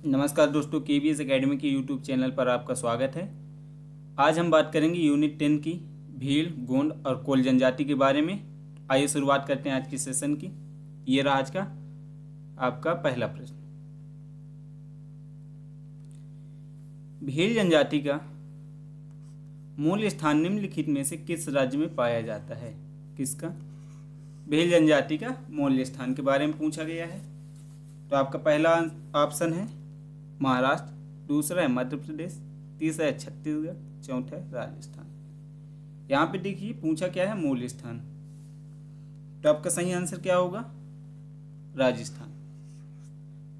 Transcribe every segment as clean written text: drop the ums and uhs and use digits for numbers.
नमस्कार दोस्तों, KVS academy के यूट्यूब चैनल पर आपका स्वागत है। आज हम बात करेंगे यूनिट 10 की भील, गोंड और कोल जनजाति के बारे में। आइए शुरुआत करते हैं आज की सेशन की। ये रहा आज का आपका पहला प्रश्न। भील जनजाति का मूल स्थान निम्नलिखित में से किस राज्य में पाया जाता है? किसका? भील जनजाति का मूल स्थान के बारे में पूछा गया है। तो आपका पहला ऑप्शन है महाराष्ट्र, दूसरा है मध्य प्रदेश, तीसरा है छत्तीसगढ़, चौथा है राजस्थान। यहाँ पे देखिए पूछा क्या है, मूल स्थान। तो आपका सही आंसर क्या होगा? राजस्थान।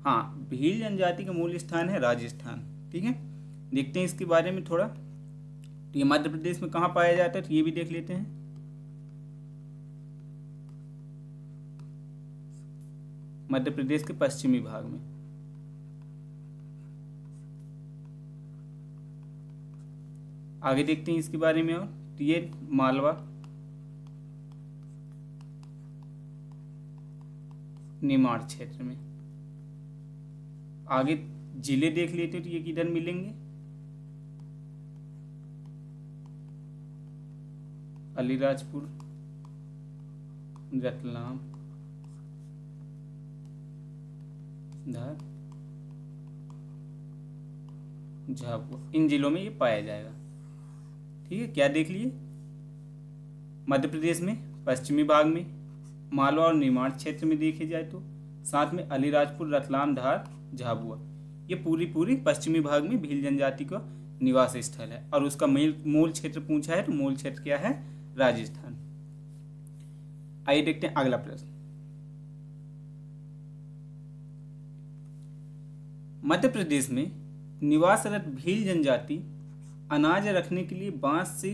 हाँ, भील जनजाति का मूल स्थान है राजस्थान। ठीक है, देखते हैं इसके बारे में थोड़ा। तो ये मध्य प्रदेश में कहाँ पाया जाता है, तो ये भी देख लेते हैं। मध्य प्रदेश के पश्चिमी भाग में। आगे देखते हैं इसके बारे में। और तो ये मालवा, निमाड़ क्षेत्र में। आगे जिले देख लेते हैं तो ये किधर मिलेंगे? अलीराजपुर, रतलाम, धार, झाबुआ। इन जिलों में ये पाया जाएगा। ठीक है, क्या देख लिए? मध्य प्रदेश में पश्चिमी भाग में, मालवा और निमाड़ क्षेत्र में देखे जाए तो, साथ में अलीराजपुर, रतलाम, धार, झाबुआ। ये पूरी पश्चिमी भाग में भील जनजाति का निवास स्थल है। और उसका मूल क्षेत्र पूछा है, तो मूल क्षेत्र क्या है? राजस्थान। आइए देखते हैं अगला प्रश्न। मध्य प्रदेश में निवासरत भील जनजाति अनाज रखने के लिए बांस से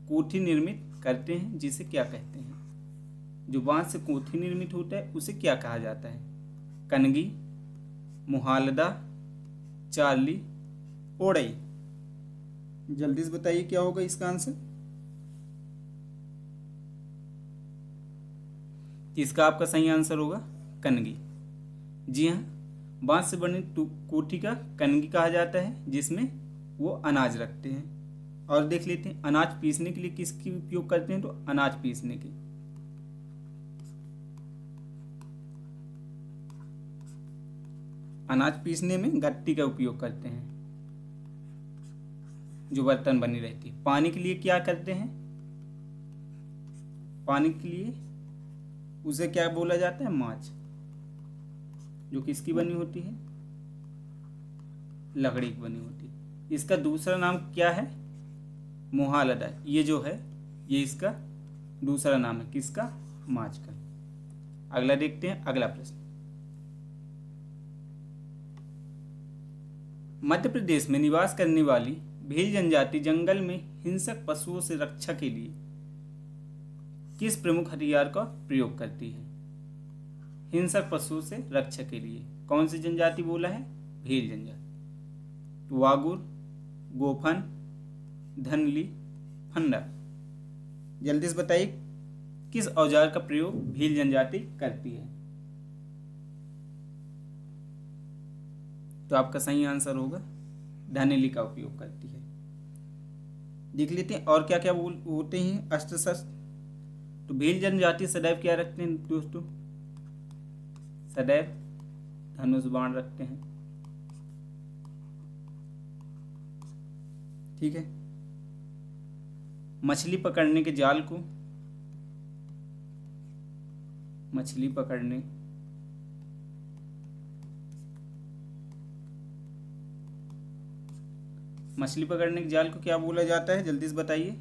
कोठी निर्मित करते हैं, जिसे क्या कहते हैं? जो बांस से कोठी निर्मित होता है उसे क्या कहा जाता है? कनगी, मुहालदा, चारली, ओड़ई। जल्दी से बताइए क्या होगा इसका आंसर। इसका आपका सही आंसर होगा कनगी। जी हाँ, बांस से बनी कोठी का कनगी कहा जाता है, जिसमें वो अनाज रखते हैं। और देख लेते हैं अनाज पीसने के लिए किसकी उपयोग करते हैं, तो अनाज पीसने के। अनाज पीसने में गट्टी का उपयोग करते हैं, जो बर्तन बनी रहती है। पानी के लिए क्या करते हैं? पानी के लिए उसे क्या बोला जाता है? माच, जो किसकी बनी होती है? लकड़ी की बनी होती है। इसका दूसरा नाम क्या है? मुहालदा। ये जो है ये इसका दूसरा नाम है। किसका? माच का। अगला देखते हैं, अगला प्रश्न। मध्य प्रदेश में निवास करने वाली भील जनजाति जंगल में हिंसक पशुओं से रक्षा के लिए किस प्रमुख हथियार का प्रयोग करती है? हिंसक पशुओं से रक्षा के लिए कौन सी जनजाति बोला है? भील जनजाति। वागुर, गोफन, धनली, फंदा। जल्दी से बताइए किस औजार का प्रयोग भील जनजाति करती है? तो आपका सही आंसर होगा धनेली का उपयोग करती है। देख लेते हैं और क्या क्या होते हैं अस्त्र शस्त्र। तो भील जनजाति सदैव क्या रखते हैं दोस्तों? सदैव धनुष बाण रखते हैं। ठीक है, मछली पकड़ने के जाल को, मछली पकड़ने के जाल को क्या बोला जाता है? जल्दी से बताइए।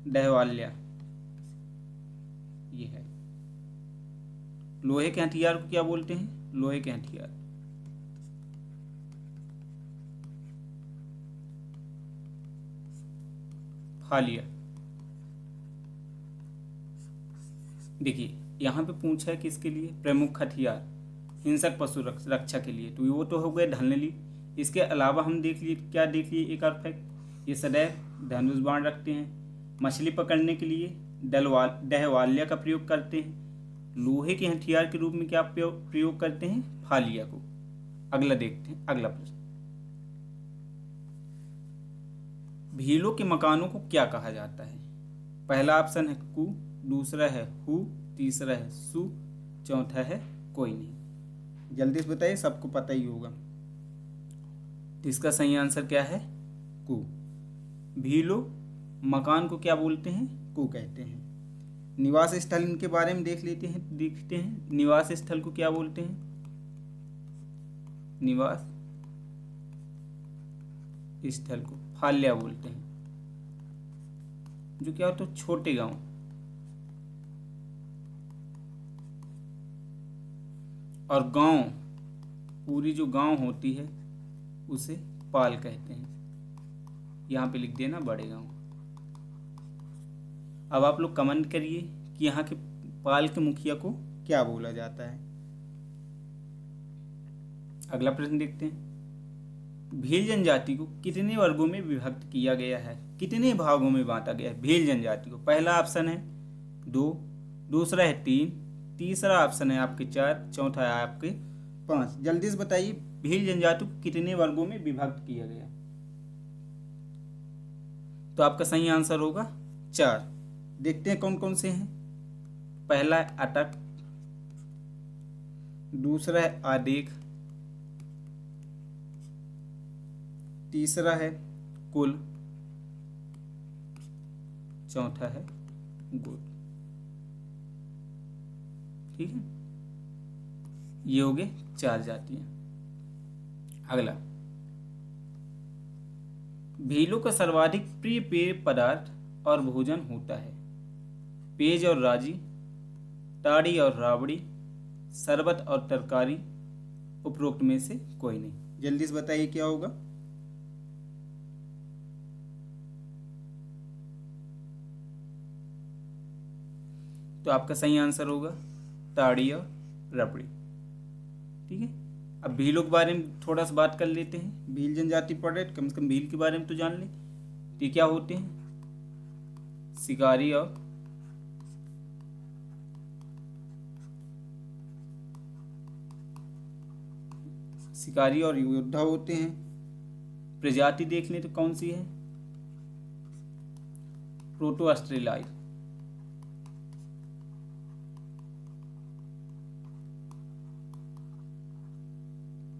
डहवाल्या ये है। लोहे के हथियार को क्या बोलते हैं? लोहे के हथियार। फालिया। देखिए यहाँ पे पूछा है किसके लिए? प्रमुख हथियार हिंसक पशु रक्षा के लिए। तो वो तो हो गए धनेली। इसके अलावा हम देख लिए, क्या देख लिए? एक और फैक्ट, ये सदैव धनुष बाण रखते हैं। मछली पकड़ने के लिए डहवाल्या का प्रयोग करते हैं। लोहे के हथियार के रूप में क्या प्रयोग करते हैं? फालिया को। अगला देखते हैं, अगला प्रश्न। भीलों के मकानों को क्या कहा जाता है? पहला ऑप्शन है कु, दूसरा है हु, तीसरा है सु, चौथा है कोई नहीं। जल्दी से बताइए, सबको पता ही होगा। तो इसका सही आंसर क्या है? कु। भीलो मकान को क्या बोलते हैं? कु कहते हैं। निवास स्थल इनके बारे में देखते हैं। निवास स्थल को क्या बोलते हैं? निवास स्थल को फाल्या बोलते हैं, जो क्या होता है? छोटे गांव। और गांव, पूरी जो गांव होती है उसे पाल कहते हैं। यहाँ पे लिख देना बड़े गांव। अब आप लोग कमेंट करिए कि यहाँ के पाल के मुखिया को क्या बोला जाता है। अगला प्रश्न देखते हैं। भील जनजाति को कितने वर्गों में विभक्त किया गया है? कितने भागों में बांटा गया है भील जनजाति को? पहला ऑप्शन है 2, दूसरा है 3, तीसरा ऑप्शन है आपके 4, चौथा है आपके 5। जल्दी से बताइए, भील जनजाति को कितने वर्गों में विभक्त किया गया? तो आपका सही आंसर होगा 4। देखते हैं कौन कौन से हैं। पहला है अटक, दूसरा है आदेख, तीसरा है कुल, चौथा है गोद। ठीक है, ये हो गए 4 जातियां। अगला, भीलों का सर्वाधिक प्रिय पेय पदार्थ और भोजन होता है? पेज और राजी, ताड़ी और राबड़ी, शरबत और तरकारी, उपरोक्त में से कोई नहीं। जल्दी से बताइए क्या होगा? तो आपका सही आंसर होगा ताड़ी और रबड़ी। ठीक है, अब भीलों के बारे में थोड़ा सा बात कर लेते हैं। भील जनजाति पढ़ रहे, कम से कम भील के बारे में तो जान लें। ये क्या होते हैं? शिकारी और योद्धा होते हैं। प्रजाति देख लें तो कौन सी है? प्रोटो ऑस्ट्रेलाई।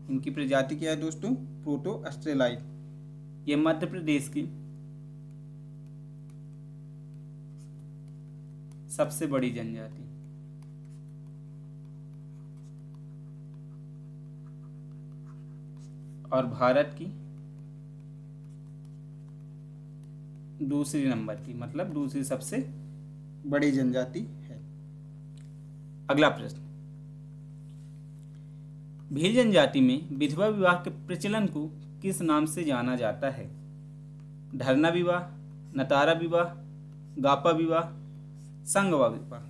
इनकी प्रजाति क्या है दोस्तों? प्रोटो ऑस्ट्रेलाई। ये मध्य प्रदेश की सबसे बड़ी जनजाति। और भारत की दूसरी नंबर की, मतलब दूसरी सबसे बड़ी जनजाति है। अगला प्रश्न, भील जनजाति में विधवा विवाह के प्रचलन को किस नाम से जाना जाता है? धरना विवाह, नतारा विवाह, गापा विवाह, संगवा विवाह।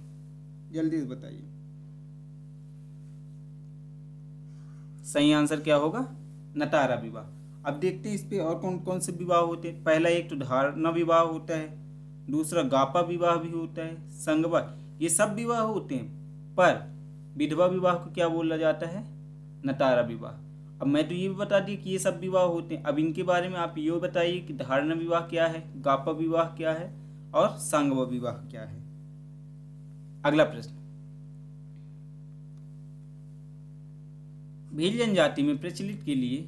जल्दी से बताइए। सही आंसर क्या होगा? नतारा विवाह। अब देखते हैं इस पे और कौन कौन से विवाह होते हैं। पहला एक तो धारणा विवाह होता है, दूसरा गापा विवाह भी होता है, संगवा, ये सब विवाह होते हैं। पर विधवा विवाह को क्या बोला जाता है? नतारा विवाह। अब मैं तो ये भी बता दी कि ये सब विवाह होते हैं। अब इनके बारे में आप ये बताइए कि धारणा विवाह क्या है, गापा विवाह क्या है और संगवा विवाह क्या है। अगला प्रश्न, भील जनजाति में प्रचलित के लिए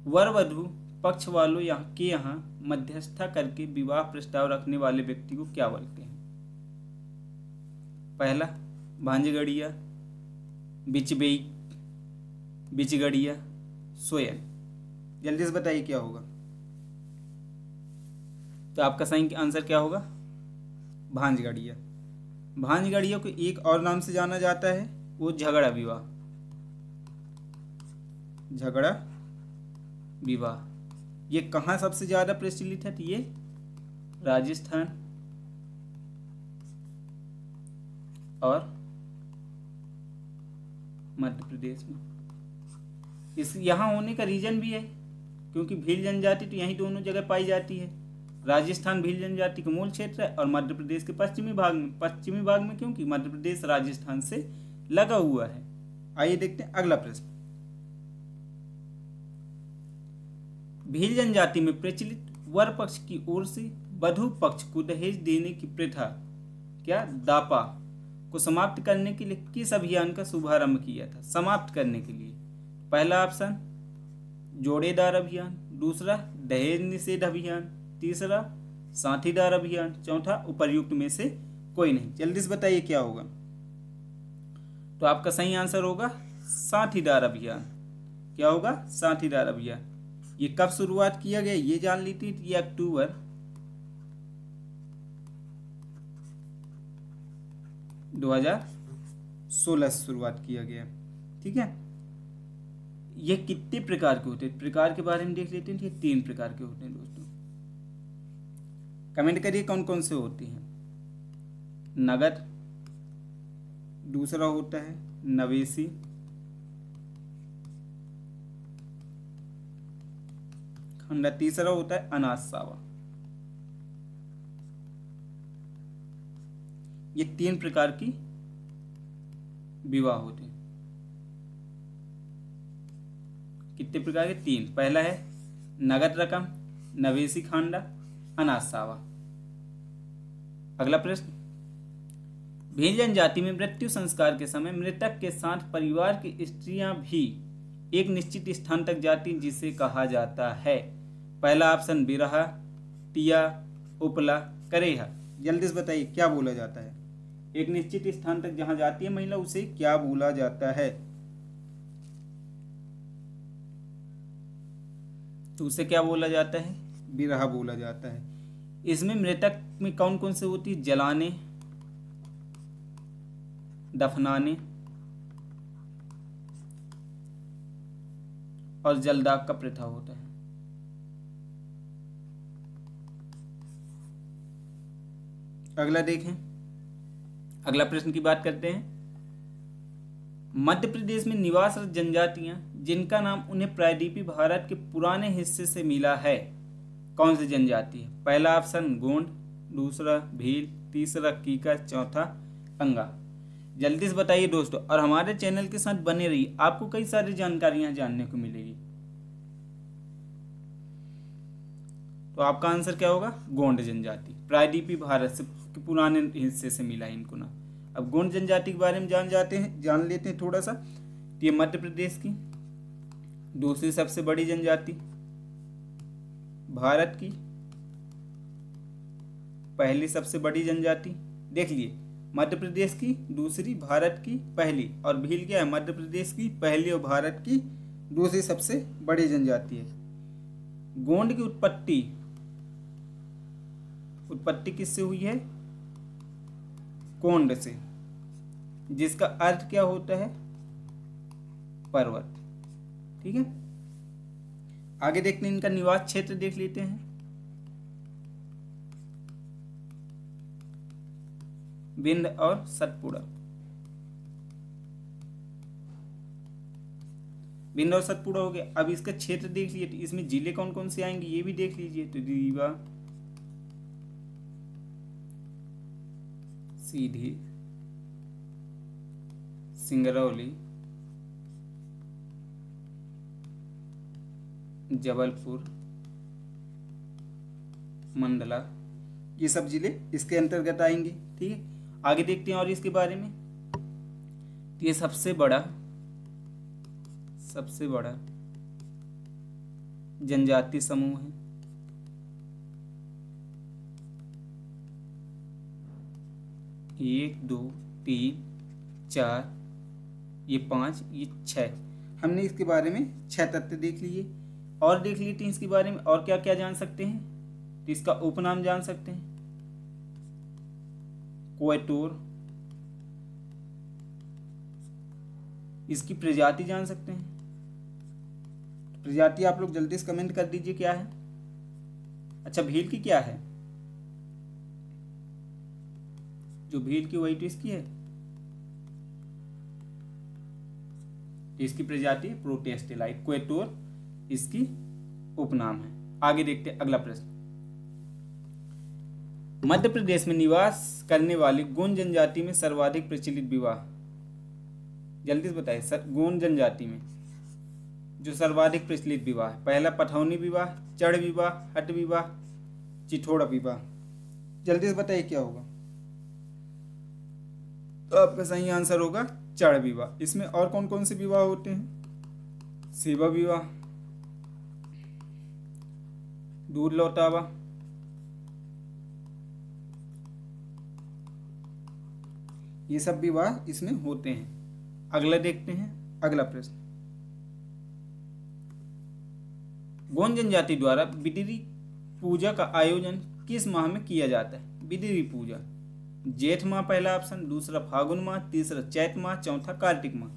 वर वधु पक्ष वालों के यहाँ मध्यस्थता करके विवाह प्रस्ताव रखने वाले व्यक्ति को क्या बोलते हैं? पहला भांजगड़िया, बिचगड़िया, सोयल। जल्दी से बताइए क्या होगा? तो आपका सही आंसर क्या होगा? भांजगड़िया। भांजगड़िया को एक और नाम से जाना जाता है, वो झगड़ा विवाह। झगड़ा विवाह ये कहाँ सबसे ज्यादा प्रचलित है? तो ये राजस्थान और मध्य प्रदेश में। इस यहाँ होने का रीजन भी है क्योंकि भील जनजाति तो यहीं दोनों जगह पाई जाती है। राजस्थान भील जनजाति का मूल क्षेत्र है और मध्य प्रदेश के पश्चिमी भाग में क्योंकि मध्य प्रदेश राजस्थान से लगा हुआ है। आइए देखते हैं अगला प्रश्न। भील जनजाति में प्रचलित वर पक्ष की ओर से वधू पक्ष को दहेज देने की प्रथा क्या दापा को समाप्त करने के लिए किस अभियान का शुभारंभ किया था? समाप्त करने के लिए पहला ऑप्शन जोड़ेदार अभियान, दूसरा दहेज निषेध अभियान, तीसरा साथीदार अभियान, चौथा उपर्युक्त में से कोई नहीं। जल्दी से बताइए क्या होगा। तो आपका सही आंसर होगा साथीदार अभियान। क्या होगा? साथीदार अभियान। ये कब शुरुआत किया गया ये जान लीजिए। ये अक्टूबर 2016 से शुरुआत किया गया। ठीक है। ये कितने प्रकार के होते हैं? प्रकार के बारे में देख लेते हैं। ये 3 प्रकार के होते हैं दोस्तों। कमेंट करिए कौन कौन से होते हैं। नगद, दूसरा होता है नवेशी, खंडा, तीसरा होता है अनाज सावा। ये 3 प्रकार की विवाह होते हैं। कितने प्रकार के? 3। पहला है नगद रकम, नवेशी खांडा, अनाज सावा। अगला प्रश्न, भील जनजाति में मृत्यु संस्कार के समय मृतक के साथ परिवार की स्त्रियां भी एक निश्चित स्थान तक जाती जिसे कहा जाता है। पहला ऑप्शन बिरहा, टिया, उपला, करेहा। जल्दी से बताइए क्या बोला जाता है। एक निश्चित स्थान तक जहां जाती है महिला उसे क्या बोला जाता है? तो उसे क्या बोला जाता है? बिरहा बोला जाता है। इसमें मृतक में कौन कौन से होती है? जलाने, दफनाने और जलदाग का प्रथा होता है। अगला देखें। अगला प्रश्न की बात करते हैं। मध्य प्रदेश में निवासरत जनजातियां जिनका नाम उन्हें प्रायद्वीपीय भारत के पुराने हिस्से से मिला है, कौन सी जनजाति है? पहला ऑप्शन गोंड, दूसरा भील, तीसरा कीका, चौथा अंगा। जल्दी से बताइए दोस्तों और हमारे चैनल के साथ बने रहिए, आपको कई सारी जानकारियां जानने को मिलेगी। तो आपका आंसर क्या होगा? गोंड जनजाति। प्रायद्वीपीय भारत से के पुराने हिस्से से मिला है इनको ना। अब गोंड जनजाति के बारे में जान लेते हैं थोड़ा सा। तो ये मध्य प्रदेश की दूसरी सबसे बड़ी जनजाति, भारत की पहली सबसे बड़ी जनजाति। देख लिए, मध्य प्रदेश की दूसरी, भारत की पहली, और भील क्या है? मध्य प्रदेश की पहली और भारत की दूसरी सबसे बड़ी जनजाति है। गोंड की उत्पत्ति किससे हुई है? कोंड से, जिसका अर्थ क्या होता है? पर्वत। ठीक है। आगे देखते हैं इनका निवास क्षेत्र देख लेते हैं। विंध्य और सतपुड़ा। विंध्य और सतपुड़ा हो गया। अब इसका क्षेत्र देख लीजिए, तो इसमें जिले कौन कौन से आएंगे ये भी देख लीजिए। तो रीवा, सीधी, सिंगरौली, जबलपुर, मंडला, ये सब जिले इसके अंतर्गत आएंगे। ठीक है। आगे देखते हैं और इसके बारे में। ये सबसे बड़ा जनजाति समूह है। एक, 2, 3, 4, ये 5, ये 6। हमने इसके बारे में 6 तथ्य देख लिए और देख लेते हैं इसके बारे में और क्या क्या जान सकते हैं। तो इसका उपनाम जान सकते हैं, कोएटोर। इसकी प्रजाति जान सकते हैं। प्रजाति आप लोग जल्दी से कमेंट कर दीजिए क्या है। अच्छा, भील की क्या है? जो भील की वही तो इसकी है। इसकी प्रजाति प्रोटेस्टेलाई, कोएटोर इसकी उपनाम है। आगे देखते हैं अगला प्रश्न। मध्य प्रदेश में निवास करने वाली गोंड जनजाति में सर्वाधिक प्रचलित विवाह, जल्दी से बताइए। गोंड जनजाति में जो सर्वाधिक प्रचलित विवाह, पहला पठौनी विवाह, चढ़ विवाह, हट विवाह, चिठोड़ा विवाह। जल्दी से बताइए क्या होगा। तो आपका सही आंसर होगा चढ़ विवाह। इसमें और कौन कौन से विवाह होते हैं? सेवा विवाह, दूध लौटावा, ये सब विवाह इसमें होते हैं। अगला देखते हैं, अगला प्रश्न। गोंड जनजाति द्वारा बिदिरी पूजा का आयोजन किस माह में किया जाता है? बिदिरी पूजा जेठ माह पहला ऑप्शन, दूसरा फागुन माह, तीसरा चैत माह, चौथा कार्तिक माह।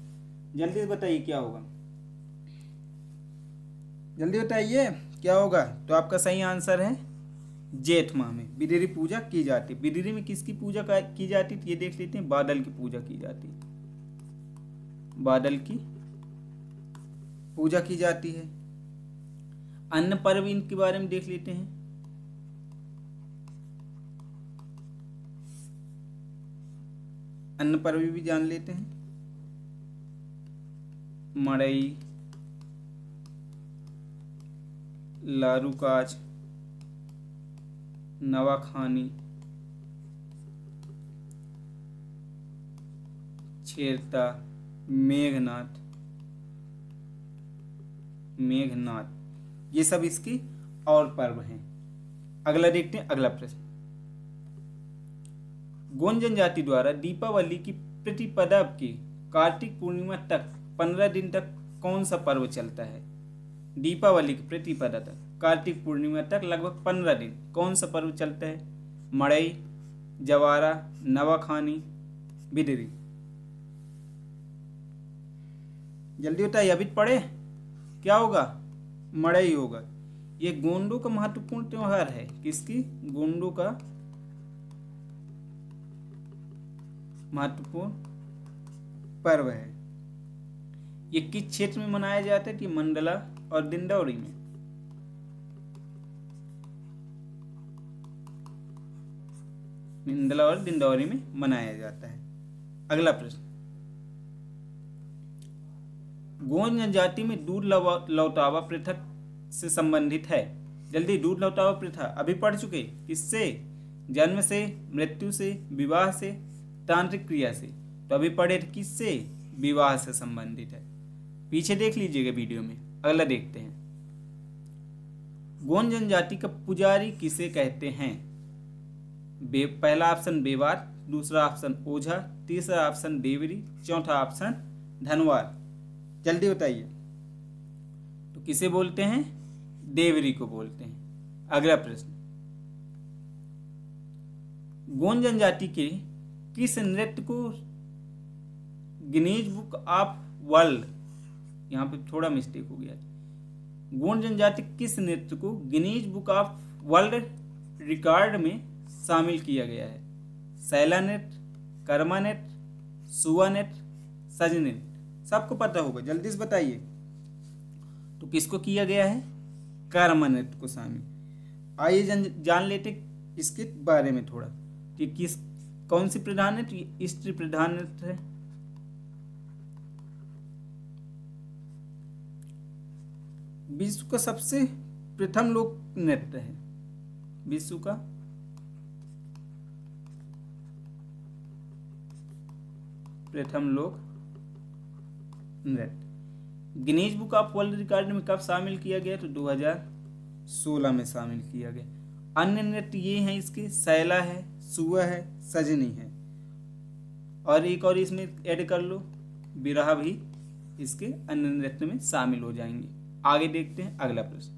जल्दी बताइए क्या होगा, जल्दी बताइए क्या होगा। तो आपका सही आंसर है जेठ माह में बिदिरी पूजा की जाती है। बिदिरी में किसकी पूजा की जाती है? ये देख लेते हैं, बादल की पूजा की जाती है, बादल की पूजा की जाती है। अन्न पर्व इनके बारे में देख लेते हैं। अन्न पर्व भी जान लेते हैं। मड़ई, लारू काज, नवाखानी, छेरता, मेघनाथ, ये सब इसकी और पर्व हैं। अगला देखते हैं, अगला प्रश्न। गोंड जनजाति द्वारा दीपावली की प्रतिपदा की कार्तिक पूर्णिमा तक 15 दिन तक कौन सा पर्व चलता है? दीपावली की प्रतिपदा तक कार्तिक पूर्णिमा तक लगभग 15 दिन कौन सा पर्व चलता है? मड़ई, जवारा, नवाखानी, बिदिरी। जल्दी बताइए, अभी पढ़े क्या होगा? मड़ई होगा। ये गोंडों का महत्वपूर्ण त्योहार है। किसकी? गोंडों का महत्वपूर्ण पर्व है। ये किस क्षेत्र में मनाया जाता है? कि मंडला और दिंडौरी में। मंडला और दिंडौरी में मनाया जाता है। अगला प्रश्न। गोंड जनजाति में दूध लौटावा प्रथा से संबंधित है। जल्दी, दूध लौटावा प्रथा अभी पढ़ चुके। किससे? जन्म से, मृत्यु से, विवाह से, तांत्रिक क्रिया से। तो अभी पढ़े थे किससे? विवाह से संबंधित है। पीछे देख लीजिएगा वीडियो में। अगला देखते हैं। गोंड जनजाति का पुजारी किसे कहते हैं? पहला ऑप्शन बेवार, दूसरा ऑप्शन ओझा, तीसरा ऑप्शन देवरी, चौथा ऑप्शन धनवार। जल्दी बताइए। तो किसे बोलते हैं? देवरी को बोलते हैं। अगला प्रश्न। गोंड जनजाति के किस नृत्य को गिनीज बुक ऑफ वर्ल्ड, यहाँ पे थोड़ा मिस्टेक हो गया, गोंड जनजाति किस नृत्य को Guinness book of world record में शामिल किया गया है? सैला नृत्य, कर्मा नृत्य, सुआ नृत्य, सज नृत्य। सबको पता होगा, जल्दी से बताइए। तो किसको किया गया है? कर्मा नृत्य को शामिल। आइए जान लेते इसके बारे में थोड़ा कि कौन सी प्रधान नृत्य? स्त्री प्रधान नृत्य है। विश्व का सबसे प्रथम लोक नृत्य है। विश्व का प्रथम लोक नृत्य Guinness book of world record में कब शामिल किया गया? तो 2016 में शामिल किया गया। अन्य नृत्य ये हैं इसके, सैला है, सुआ है, सजनी है, और एक और इसमें ऐड कर लो, बिरहा भी इसके अन्य नृत्य में शामिल हो जाएंगे। आगे देखते हैं अगला प्रश्न।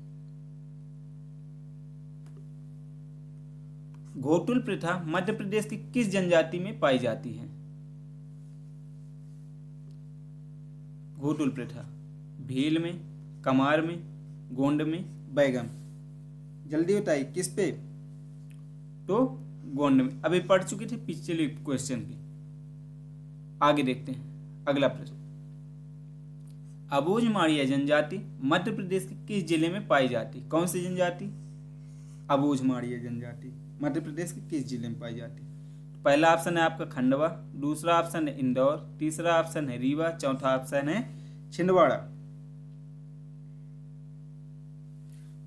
घोटुल प्रथा मध्य प्रदेश की किस जनजाति में पाई जाती है? घोटुल प्रथा भील में, कमार में, गोंड में, बैगम। जल्दी बताइए किस पे? तो गोंड में। अभी पढ़ चुके थे पिछले क्वेश्चन की। आगे देखते हैं अगला प्रश्न। अबूझ माड़िया जनजाति मध्य प्रदेश के किस जिले में पाई जाती? कौन सी जनजाति? अबूझमाड़िया जनजाति मध्य प्रदेश के किस जिले में पाई जाती है? पहला ऑप्शन है आपका खंडवा, दूसरा ऑप्शन है इंदौर, तीसरा ऑप्शन है रीवा, चौथा ऑप्शन है छिंदवाड़ा।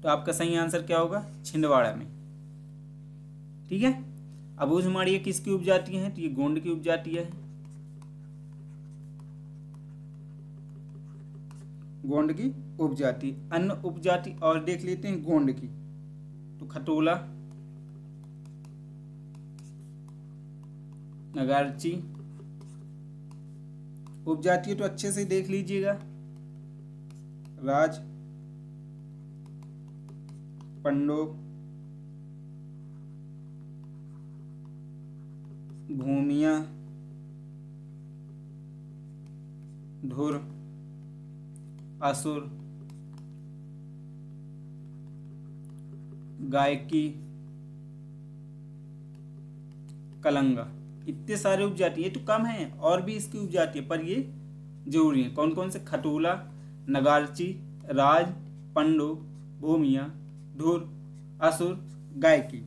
तो आपका सही आंसर क्या होगा? छिंदवाड़ा में। ठीक है। अबूझमाड़िया किसकी उपजाति है? तो ये गोंड की उपजाति है, गोंड की उपजाति। अन्य उपजाति और देख लेते हैं गोंड की। तो खटोला, नगारची उपजाति तो अच्छे से देख लीजिएगा। राज, पंडो, भूमिया, धुर, असुर, गायकी, कलंगा। इतने सारे उपजाति, ये तो कम है, और भी इसकी उपजाति है, पर ये जरूरी है। कौन कौन से? खटोला, नगारची, राज, पंडो, भूमिया, धुर, असुर, गायकी,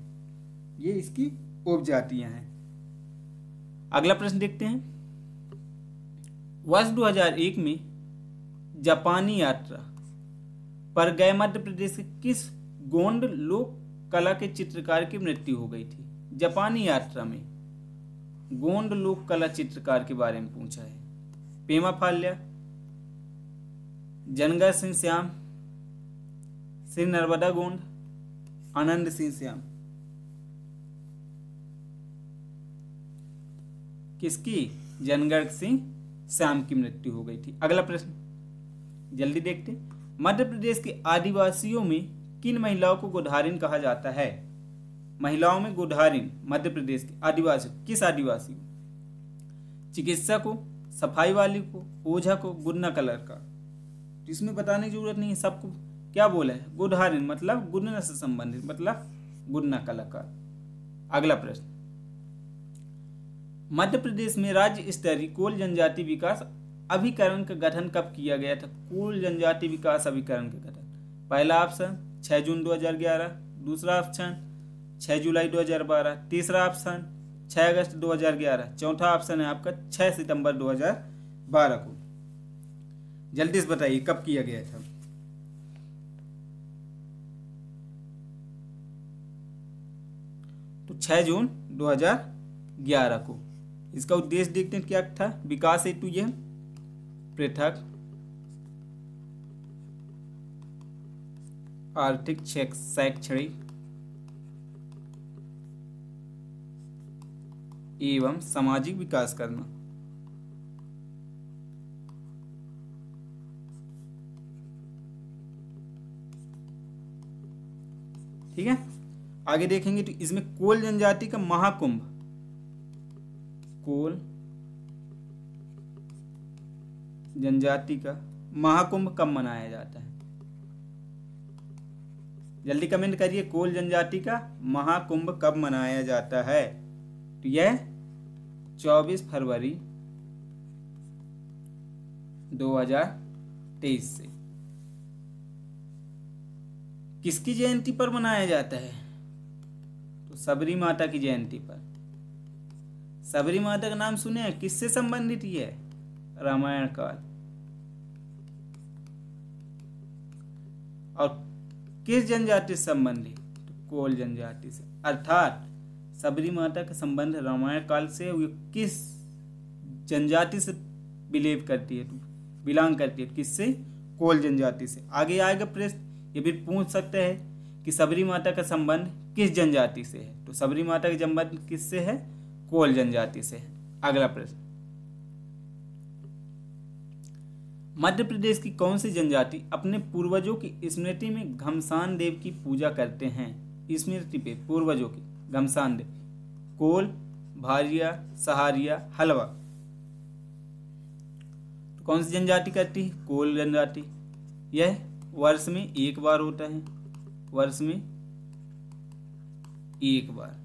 ये इसकी उपजातियां हैं। अगला प्रश्न देखते हैं। वर्ष 2001 में जापानी यात्रा पर गए मध्य प्रदेश के किस गोंड लोक कला के चित्रकार की मृत्यु हो गई थी? जापानी यात्रा में गोंड लोक कला चित्रकार के बारे में पूछा है। पेमा फाल्या, जनगा सिंह श्याम, श्री नर्मदा गोंड, आनंद सिंह श्याम। किसकी? जनगढ़ सिंह श्याम की मृत्यु हो गई थी। अगला प्रश्न जल्दी देखते हैं। मध्य प्रदेश के आदिवासियों में किन महिलाओं को गोधारिन कहा जाता है? महिलाओं में गोधारिन मध्य प्रदेश के आदिवासी, किस आदिवासी? चिकित्सक को, सफाई वाली को, ओझा को, गुन्ना कलर का। तो इसमें बताने की जरूरत नहीं है, सबको क्या बोला है? गोधारिन मतलब गुन्ना से संबंधित, मतलब गुन्ना कलाकार। अगला प्रश्न, मध्य प्रदेश में राज्य स्तरीय कोल जनजाति विकास अभिकरण का गठन कब किया गया था? कोल जनजाति विकास अभिकरण का गठन। पहला ऑप्शन 6 जून 2011, दूसरा ऑप्शन 6 जुलाई 2012, तीसरा ऑप्शन 6 अगस्त 2011, चौथा ऑप्शन है आपका 6 सितंबर 2012 को। जल्दी से बताइए कब किया गया था? तो 6 जून 2011 को। इसका उद्देश्य देखते हैं क्या था? विकास हेतु यह पृथक आर्थिक, शैक्षणिक एवं सामाजिक विकास करना। ठीक है। आगे देखेंगे तो इसमें कोल जनजाति का महाकुंभ, कोल जनजाति का महाकुंभ कब मनाया जाता है? जल्दी कमेंट करिए, कोल जनजाति का महाकुंभ कब मनाया जाता है? तो यह 24 फरवरी 2023 से। किसकी जयंती पर मनाया जाता है? तो सबरी माता की जयंती पर। सबरी माता का नाम सुने हैं? किससे संबंधित ये है? रामायण काल। और किस जनजाति से संबंधित? तो कोल जनजाति से। अर्थात सबरी माता का संबंध रामायण काल से। वो किस जनजाति से बिलीव करती है, बिलोंग करती है? किससे? कोल जनजाति से। आगे आएगा प्रश्न, ये भी पूछ सकते हैं कि सबरी माता का संबंध किस जनजाति से है? तो सबरी माता का संबंध किससे है? कोल जनजाति से है। अगला प्रश्न, मध्य प्रदेश की कौन सी जनजाति अपने पूर्वजों की स्मृति में घमसान देव की पूजा करते हैं? स्मृति पे पूर्वजों की घमसान देव। कोल, भारिया, सहारिया, हलवा। तो कौन सी जनजाति करती है? कोल जनजाति। यह वर्ष में एक बार होता है, वर्ष में एक बार।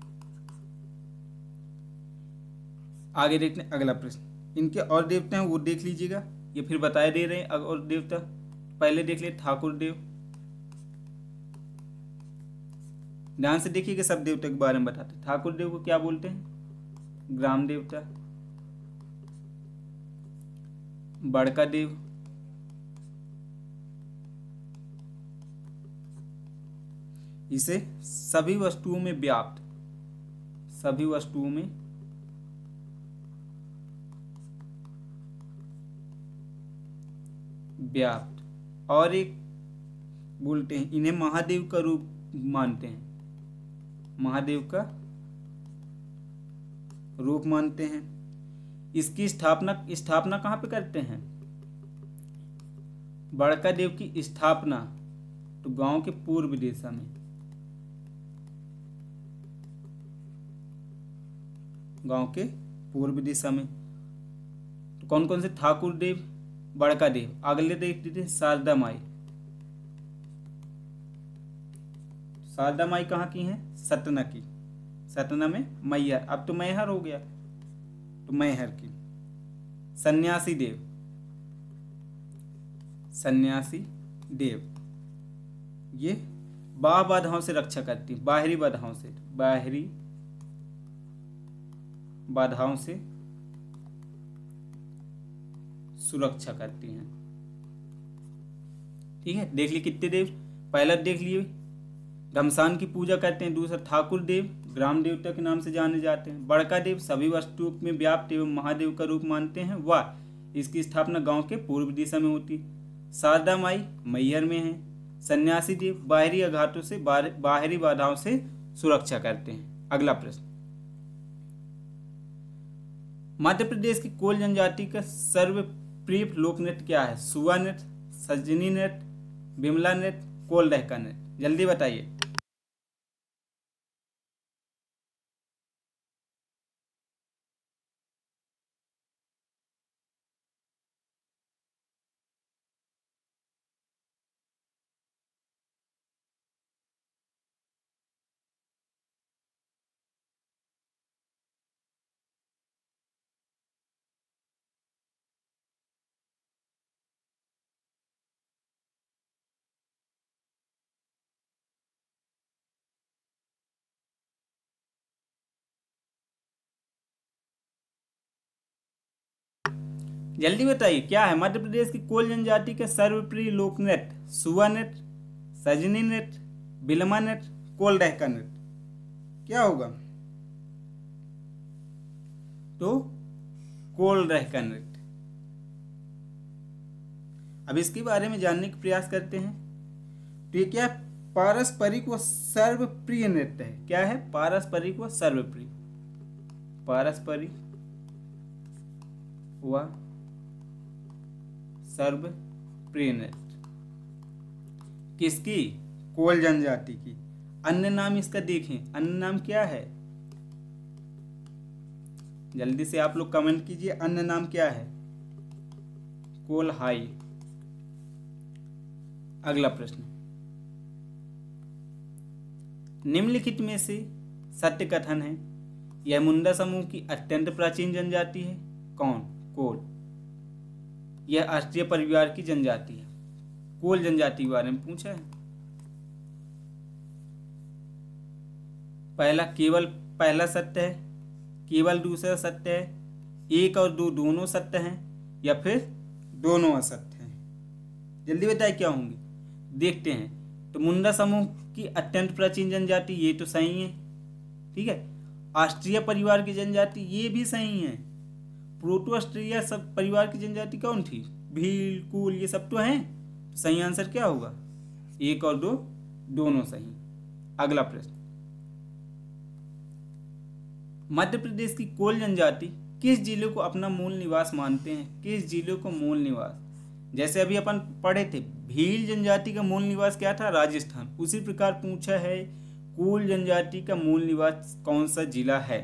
आगे देखते हैं अगला प्रश्न। इनके और देवता हैं वो देख लीजिएगा, ये फिर बताए दे रहे हैं। और देवता पहले देख ले, ठाकुर देव, ध्यान से देखिए कि सब देवता के बारे में बताते हैं। ठाकुर देव को क्या बोलते हैं? ग्राम देवता। बड़का देव, इसे सभी वस्तुओं में व्याप्त, सभी वस्तुओं में व्याप्त, और एक बोलते हैं इन्हें महादेव का रूप मानते हैं, महादेव का रूप मानते हैं। इसकी स्थापना कहाँ पे करते हैं? बड़का देव की स्थापना तो गांव के पूर्व दिशा में, गांव के पूर्व दिशा में। तो कौन कौन से? ठाकुर देव, बड़का देव। अगले देख लीजिए शारदा माई। शारदा माई कहाँ की हैं? सतना की। सतना में मैहर, अब तो मैहर हो गया, तो मैहर की। सन्यासी देव, सन्यासी देव, ये बाधाओं से रक्षा करती, बाहरी बाधाओं से, बाहरी बाधाओं से सुरक्षा करती हैं। ठीक है, देख लिए कितने देव? पहला देख लिए घमसान की पूजा करते हैं। दूसरा ठाकुर देव, ग्राम देवता के नाम से जाने जाते हैं। बड़का देव सभी वस्तुओं में व्याप्त एवं महादेव का रूप मानते हैं। वह इसकी स्थापना गांव के पूर्व दिशा में होती। शारदा माई मैहर में है। सन्यासी देव बाहरी आघातों से, बाहरी बाधाओं से सुरक्षा करते हैं। अगला प्रश्न, मध्य प्रदेश की कोल जनजाति का सर्वप्रिय लोक नृत्य क्या है? सुआ नृत्य, सजनी नृत्य, बिमला नृत्य, कोल डहका नृत्य। जल्दी बताइए। जल्दी बताइए क्या है मध्य प्रदेश की कोल जनजाति का सर्वप्रिय लोक नृत्य? सुआ नृत्य, सजनी नृत्य, बिलमा नृत्य, कोल डहका नृत्य। क्या होगा? तो कोल डहका नृत्य। अब इसके बारे में जानने का प्रयास करते हैं। तो ये क्या? पारस्परिक व सर्वप्रिय नृत्य है। क्या है? पारस्परिक व सर्वप्रिय, पारस्परिक व सर्वप्रिय नृत्य। किसकी? कोल जनजाति की। अन्य नाम इसका देखें, अन्य नाम क्या है? जल्दी से आप लोग कमेंट कीजिए, अन्य नाम क्या है? कोल हाई। अगला प्रश्न, निम्नलिखित में से सत्य कथन है यह मुंडा समूह की अत्यंत प्राचीन जनजाति है। कौन? कोल। यह राष्ट्रीय परिवार की जनजाति है। कोल जनजाति के बारे में पूछा है। पहला सत्य है, केवल दूसरा सत्य है, 1 और 2 दोनों सत्य हैं, या फिर दोनों असत्य हैं। जल्दी बताइए क्या होंगे, देखते हैं। तो मुंडा समूह की अत्यंत प्राचीन जनजाति, ये तो सही है। ठीक है, ऑस्ट्रिया परिवार की जनजाति, ये भी सही है। प्रोटो ऑस्ट्रिया सब परिवार की जनजाति कौन थी? भील, कूल, ये सब तो हैं। सही आंसर क्या होगा? 1 और 2 दोनों सही। अगला प्रश्न, मध्य प्रदेश की कोल जनजाति किस जिले को अपना मूल निवास मानते हैं? किस जिले को मूल निवास? जैसे अभी अपन पढ़े थे, भील जनजाति का मूल निवास क्या था? राजस्थान। उसी प्रकार पूछा है कोल जनजाति का मूल निवास कौन सा जिला है?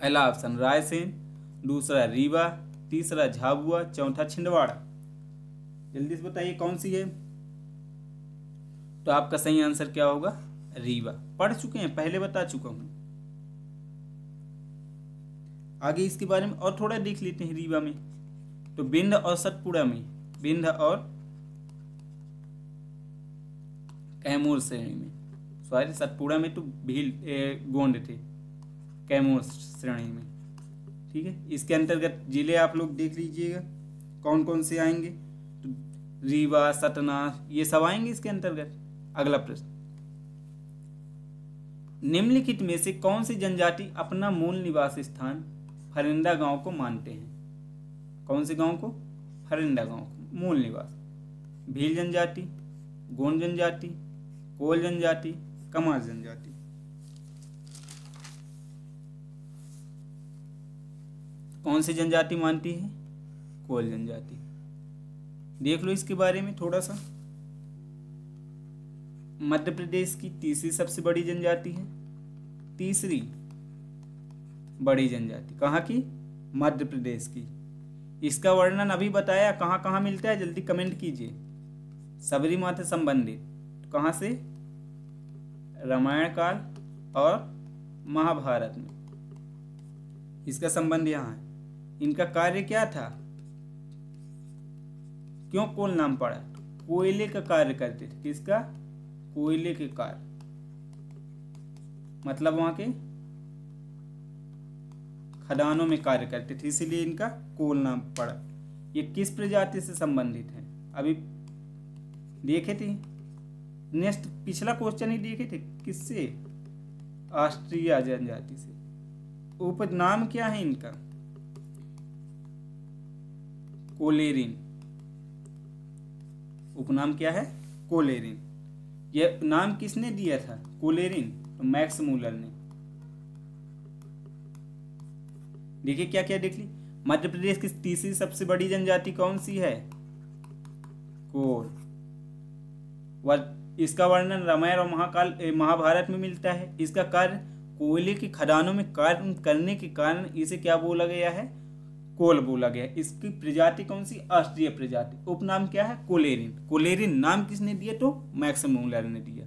पहला ऑप्शन रायसेन, दूसरा रीवा, तीसरा झाबुआ, चौथा छिंदवाड़ा। जल्दी से बताइए कौन सी है? तो आपका सही आंसर क्या होगा? रीवा। पढ़ चुके हैं, पहले बता चुका हूं। आगे इसके बारे में और थोड़ा देख लेते हैं। रीवा में तो बिंद और सतपुड़ा में, बिंद और कैमूर श्रेणी में सॉरी, सतपुड़ा में तो भील गोंड थे कैमूर श्रेणी में। ठीक है, इसके अंतर्गत जिले आप लोग देख लीजिएगा कौन कौन से आएंगे, तो रीवा, सतना, ये सब आएंगे इसके अंतर्गत। अगला प्रश्न, निम्नलिखित में से कौन सी जनजाति अपना मूल निवास स्थान फरिंदा गांव को मानते हैं? कौन से गांव को? फरिंदा गांव को मूल निवास। भील जनजाति, गोंड जनजाति, कोल जनजाति, कमार जनजाति। कौन सी जनजाति मानती है? कोल जनजाति। देख लो इसके बारे में थोड़ा सा। मध्य प्रदेश की तीसरी सबसे बड़ी जनजाति है, तीसरी बड़ी जनजाति कहाँ की? मध्य प्रदेश की। इसका वर्णन अभी बताया, कहाँ कहाँ मिलता है जल्दी कमेंट कीजिए। सबरी माँ से संबंधित कहाँ से? रामायण काल और महाभारत में इसका संबंध यहाँ है। इनका कार्य क्या था? क्यों कोल नाम पड़ा? कोयले का कार्य करते थे। किसका? कोयले के कार्य, मतलब वहां के खदानों में कार्य करते थे, इसीलिए इनका कोल नाम पड़ा। ये किस प्रजाति से संबंधित है? अभी देखे थे, नेक्स्ट पिछला क्वेश्चन ही देखे थे। किससे? ऑस्ट्रिया जनजाति से। उपनाम क्या है इनका? कोलेरिन। उपनाम क्या है? कोलेरिन। यह नाम किसने दिया था कोलेरिन? तो मैक्स मूलर ने। देखिए क्या क्या देख ली। मध्य प्रदेश की तीसरी सबसे बड़ी जनजाति कौन सी है? कोल। इसका वर्णन रामायण और महाभारत में मिलता है। इसका कार्य कोयले की खदानों में कार्य करने के कारण इसे क्या बोला गया है? कोल बोला गया। इसकी प्रजाति कौन सी? ऑस्ट्रिया प्रजाति। उपनाम क्या है? कोलेरिन। कोलेरिन नाम किसने दिया? तो मैक्स मूलर ने दिया।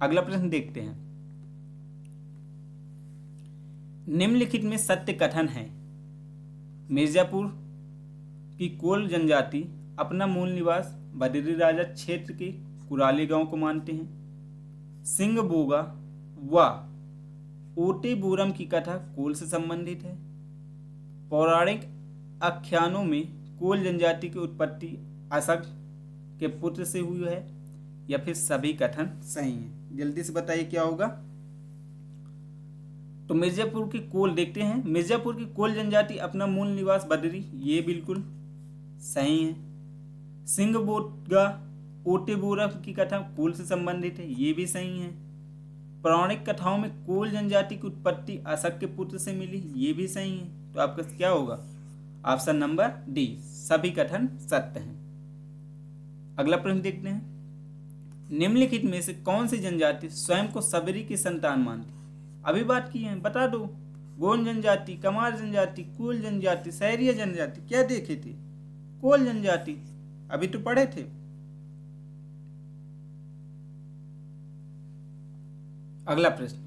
अगला प्रश्न देखते हैं। निम्नलिखित में सत्य कथन है। मिर्जापुर की कोल जनजाति अपना मूल निवास बदरी राजा क्षेत्र के कुराली गांव को मानते हैं। सिंगबोगा व ओटेबोरम की कथा कोल से संबंधित है। पौराणिक आख्यानों में कोल जनजाति की उत्पत्ति असक के पुत्र से हुई है, या फिर सभी कथन सही हैं? जल्दी से बताइए क्या होगा। तो मिर्जापुर की कोल देखते हैं। मिर्जापुर की कोल जनजाति अपना मूल निवास बदरी, ये बिल्कुल सही है। सिंगबोगा ओटेबोरा की कथा कोल से संबंधित है, ये भी सही है। पौराणिक कथाओं में कोल जनजाति की उत्पत्ति असक के पुत्र से मिली, ये भी सही है। तो आपका क्या होगा? ऑप्शन नंबर डी, सभी कथन सत्य हैं। अगला प्रश्न देखते हैं। निम्नलिखित में से कौन सी जनजाति स्वयं को सबरी की संतान मानती? अभी बात की है, बता दो। गोंड जनजाति, कमार जनजाति, कोल जनजाति, सहरिया जनजाति। क्या देखे थे? कोल जनजाति, अभी तो पढ़े थे। अगला प्रश्न,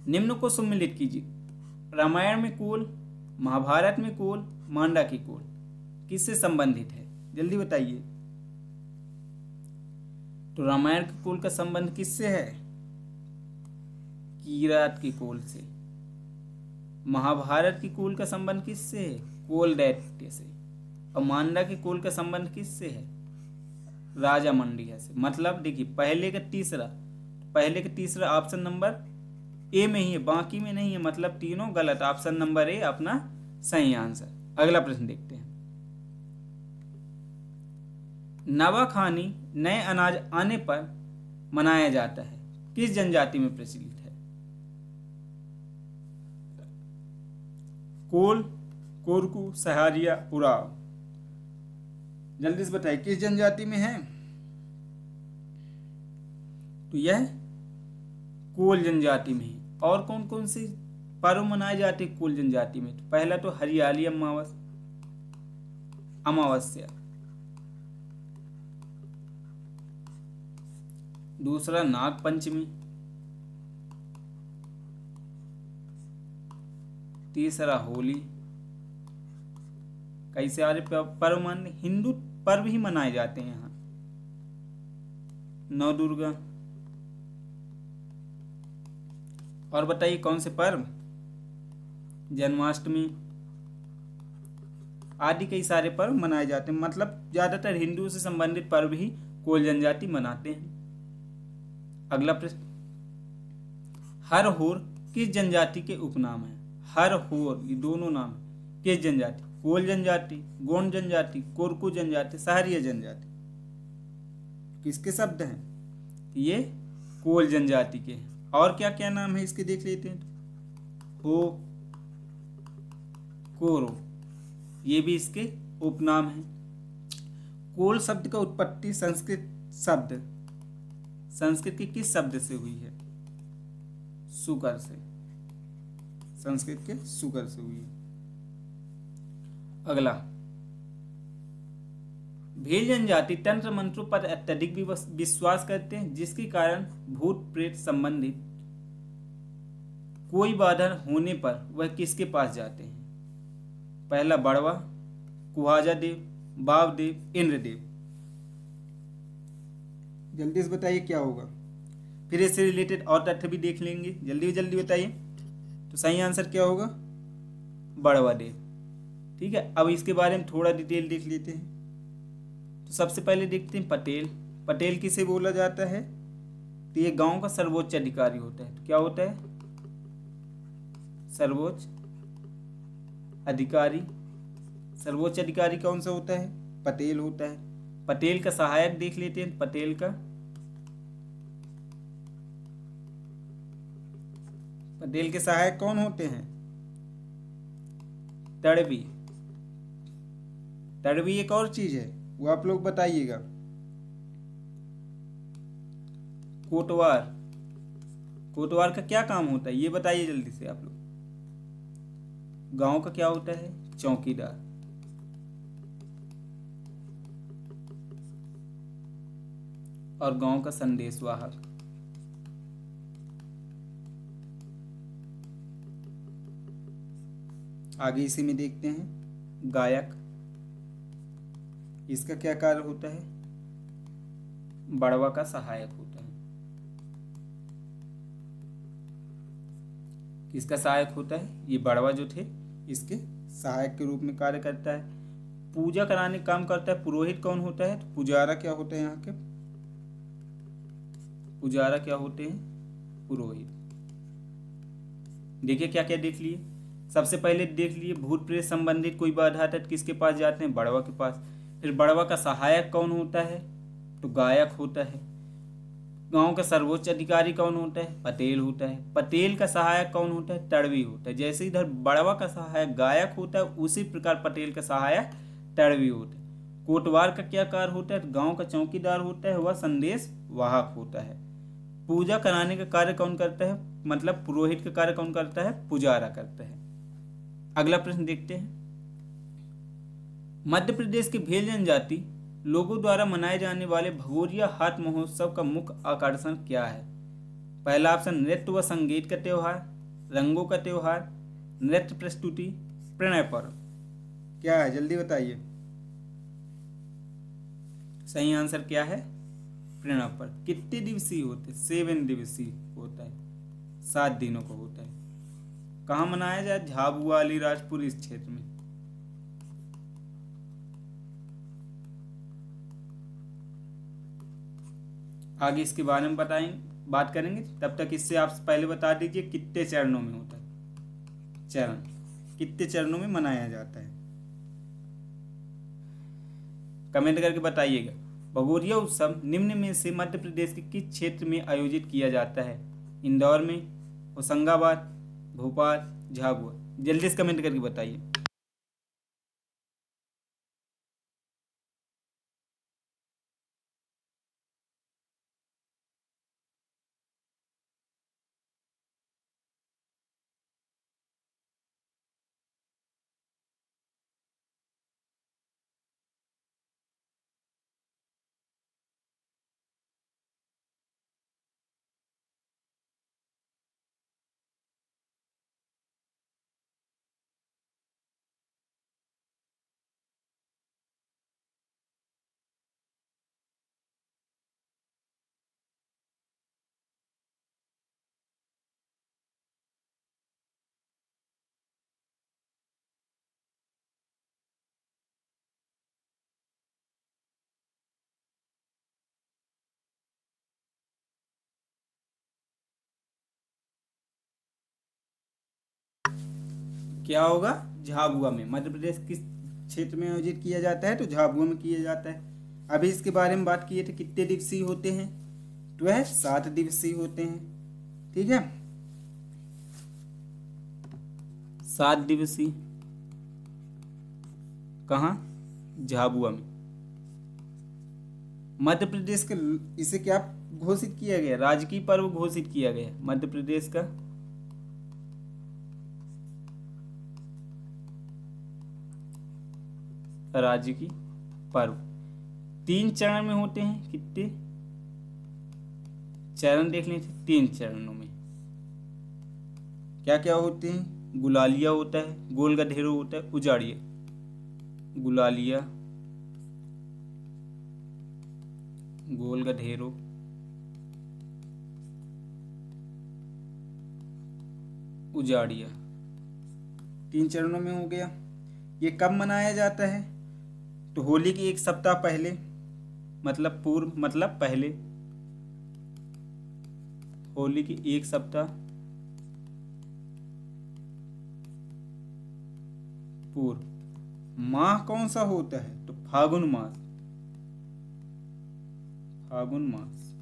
निम्न को सम्मिलित कीजिए। रामायण में कोल, महाभारत में कोल, मांडा की कोल किससे संबंधित है? जल्दी बताइए। तो रामायण के कोल का संबंध किससे है? किरात की कोल से। महाभारत की कोल का संबंध किससे है? कोल दैत्य से। और मांडा की कोल का संबंध किससे है? राजा मंडिया से। मतलब देखिए पहले का तीसरा ऑप्शन नंबर ए में ही है, बाकी में नहीं है। मतलब तीनों गलत। ऑप्शन नंबर ए अपना सही आंसर। अगला प्रश्न देखते हैं। नवाखानी नए अनाज आने पर मनाया जाता है, किस जनजाति में प्रचलित है? कोल, कोरकू, सहारिया, उराव। जल्दी से बताइए किस जनजाति में है? तो यह कोल जनजाति में है। और कौन कौन से पर्व मनाए जाते हैं कोल जनजाति में? तो पहला तो हरियाली अमावस्या, दूसरा नाग पंचमी, तीसरा होली। कई सारे पर्व माने हिंदू पर्व ही मनाए जाते हैं यहाँ। नौ दुर्गा, और बताइए कौन से पर्व? जन्माष्टमी आदि कई सारे पर्व मनाए जाते हैं। मतलब ज्यादातर हिंदुओं से संबंधित पर्व ही कोल जनजाति मनाते हैं। अगला प्रश्न, हर होर किस जनजाति के उपनाम है? हर होर, ये दोनों नाम किस जनजाति? कोल जनजाति, गोंड जनजाति, कोरकू जनजाति, सहारिया जनजाति, किसके शब्द हैं? ये कोल जनजाति के। और क्या क्या नाम है इसके देख लेते हैं। हो, कोरो, ये भी इसके उपनाम हैं। कोल शब्द का उत्पत्ति संस्कृत के किस शब्द से हुई है? सुकर से, संस्कृत के सुकर से हुई है। अगला, भेल जनजाति तंत्र मंत्रों पर अत्यधिक विश्वास करते हैं, जिसके कारण भूत प्रेत संबंधित कोई बाधा होने पर वह किसके पास जाते हैं? पहला बड़वा, कुहाजा देव, बावदेव, इंद्रदेव। जल्दी से बताइए क्या होगा। फिर इससे रिलेटेड और तथ्य भी देख लेंगे, जल्दी जल्दी बताइए। तो सही आंसर क्या होगा? बड़वा देव। ठीक है, अब इसके बारे में थोड़ा डिटेल देख लेते हैं। तो सबसे पहले देखते हैं पटेल। पटेल किसे बोला जाता है? तो ये गांव का सर्वोच्च अधिकारी होता है। तो क्या होता है? सर्वोच्च अधिकारी। सर्वोच्च अधिकारी कौन सा होता है? पटेल होता है। पटेल का सहायक देख लेते हैं। पटेल के सहायक कौन होते हैं? तड़वी। तड़वी एक और चीज है, वो आप लोग बताइएगा। कोटवार। कोटवार का क्या काम होता है ये बताइए जल्दी से आप लोग। गांव का क्या होता है? चौकीदार। और गांव का संदेशवाहक। आगे इसी में देखते हैं गायक। इसका क्या कार्य होता है? बड़वा का सहायक होता है। किसका सहायक होता है? ये बड़वा जो थे इसके सहायक के रूप में कार्य करता है। पूजा कराने का काम करता है। पुरोहित कौन होता है? तो पुजारा क्या होता है? यहाँ के पुजारा क्या होते हैं? पुरोहित। देखिए क्या क्या देख लिए। सबसे पहले देख लिए भूत प्रेत संबंधित कोई बाधा आता है तो किसके पास जाते हैं? बड़वा के पास। फिर बड़वा का सहायक कौन होता है? तो गायक होता है। गांव का सर्वोच्च अधिकारी कौन होता है? पटेल होता है। पटेल का सहायक कौन होता है? तड़वी होता है। जैसे इधर बड़वा का सहायक गायक होता है, उसी प्रकार पटेल का सहायक तड़वी होता है। कोटवार का क्या कार्य होता है? गांव का चौकीदार होता है, वह संदेश वाहक होता है। पूजा कराने का कार्य कौन करता है? मतलब पुरोहित का कार्य कौन करता है? पुजारा करता है। अगला प्रश्न देखते हैं। मध्य प्रदेश की भेल जनजाति लोगों द्वारा मनाए जाने वाले भगोरिया हाथ महोत्सव का मुख्य आकर्षण क्या है? पहला ऑप्शन नृत्य व संगीत का त्योहार, रंगों का त्योहार, नृत्य प्रस्तुति, प्रणय पर्व। क्या है जल्दी बताइए। सही आंसर क्या है? प्रणय पर्व। कितने दिवसीय होते? 7 दिवसीय होता है, 7 दिनों का होता है। कहाँ मनाया जाए? झाबुआ, अलीराजपुर, इस क्षेत्र में। आगे इसके बारे में बात करेंगे, तब तक इससे आप पहले बता दीजिए कितने चरणों में होता है। चरण कितने चरणों में मनाया जाता है? कमेंट करके बताइएगा। भगोरिया उत्सव निम्न में से मध्य प्रदेश के किस क्षेत्र में आयोजित किया जाता है? इंदौर में, होशंगाबाद, भोपाल, झाबुआ। जल्दी से कमेंट करके बताइए। क्या होगा? झाबुआ में। मध्य प्रदेश किस क्षेत्र में आयोजित किया जाता है? तो झाबुआ में किया जाता है। अभी इसके बारे में बात किए थे, कितने दिवसीय होते हैं? तो वह 7 दिवसीय होते हैं। ठीक है, 7 दिवसीय। कहाँ? झाबुआ में। मध्य प्रदेश का इसे क्या घोषित किया गया? राजकीय पर्व घोषित किया गया मध्य प्रदेश का। राजकीय पर्व 3 चरण में होते हैं। कितने चरण देख लें? 3 चरणों में क्या क्या होते हैं? गुलालिया होता है, गोल गधेरो होता है, उजाड़िया। गुलालिया, गोल गधेरो, उजाड़िया। 3 चरणों में हो गया। ये कब मनाया जाता है? तो होली के 1 सप्ताह पहले, मतलब पूर्व, मतलब पहले। होली के 1 सप्ताह पूर्व। माह कौन सा होता है? तो फागुन मास। फागुन मास।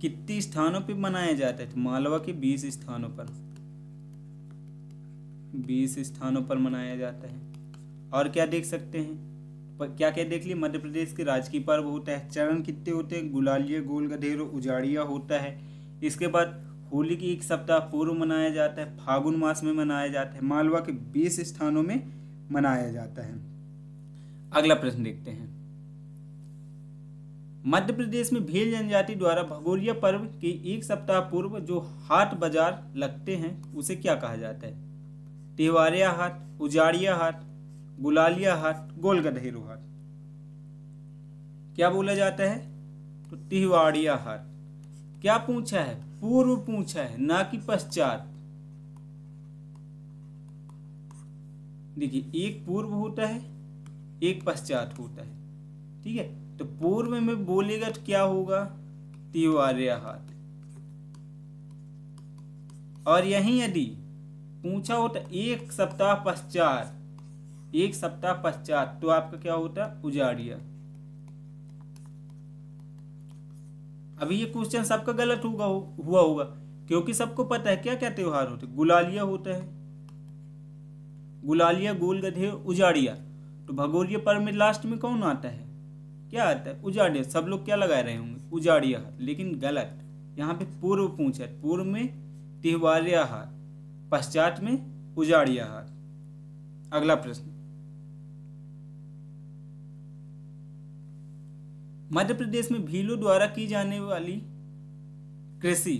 कितने स्थानों पर मनाया जाता है? तो मालवा के 20 स्थानों पर। 20 स्थानों पर मनाया जाता है। और क्या देख सकते हैं? क्या क्या देख लिए? मध्य प्रदेश के राजकीय पर्व होता है। चरण कितने होते हैं? गुलालिया, गोल गधेरो, उजाड़िया होता है। इसके बाद होली की 1 सप्ताह पूर्व मनाया जाता है, फागुन मास में मनाया जाता है, मालवा के 20 स्थानों में मनाया जाता है। अगला प्रश्न देखते हैं। मध्य प्रदेश में भील जनजाति द्वारा भगोरिया पर्व के 1 सप्ताह पूर्व जो हाट बाजार लगते हैं उसे क्या कहा जाता है? तिवारिया हाट, उजाड़िया हाट, गुलालिया हाट, गोल गधेरो हाट। क्या बोला जाता है? तो तिवाड़िया हाट। क्या पूछा है? पूर्व पूछा है, ना कि पश्चात। देखिए, एक पूर्व होता है, एक पश्चात होता है। ठीक है, तो पूर्व में बोलेगा तो क्या होगा? तिवारिया हाट। और यहीं यदि पूछा होता 1 सप्ताह पश्चात, 1 सप्ताह पश्चात, तो आपका क्या होता? उजाड़िया। अभी ये क्वेश्चन सबका गलत हुआ होगा, क्योंकि सबको पता है क्या क्या त्योहार होते। गुलालिया होता है, गुलालिया, गोल गधेरो, उजाड़िया। तो भगोरिया पर्व में लास्ट में कौन आता है? क्या आता है? उजाड़िया। सब लोग क्या लगा रहे होंगे? उजाड़िया हाट। लेकिन गलत, यहाँ पे पूर्व पूछा है। पूर्व में तिवारिया हाट, पश्चात में उजाड़िया हाट। अगला प्रश्न। मध्य प्रदेश में भीलों द्वारा की जाने वाली कृषि,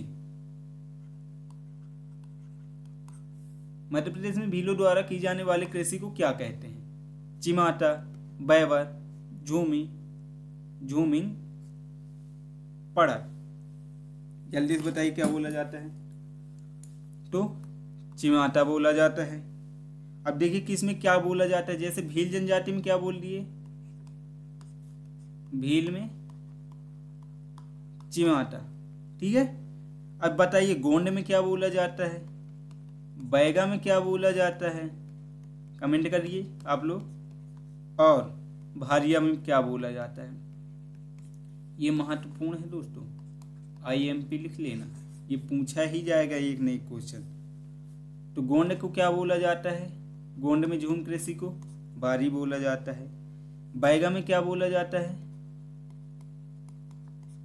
मध्य प्रदेश में भीलों द्वारा की जाने वाली कृषि को क्या कहते हैं? चिमाटा, बैवर, झूमिंग, पड़र। जल्दी से बताइए क्या बोला जाता है? तो चिमाटा बोला जाता है। अब देखिए किस में क्या बोला जाता है। जैसे भील जनजाति में क्या बोल दिए? भील में चिमाटा। ठीक है, अब बताइए गोंड में क्या बोला जाता है? बैगा में क्या बोला जाता है? कमेंट करिए आप लोग। और भारिया में क्या बोला जाता है? ये महत्वपूर्ण है दोस्तों, IMP लिख लेना, ये पूछा ही जाएगा एक न एक क्वेश्चन। तो गोंड को क्या बोला जाता है? गोंड में झूम कृषि को बारी बोला जाता है। बैगा में क्या बोला जाता है?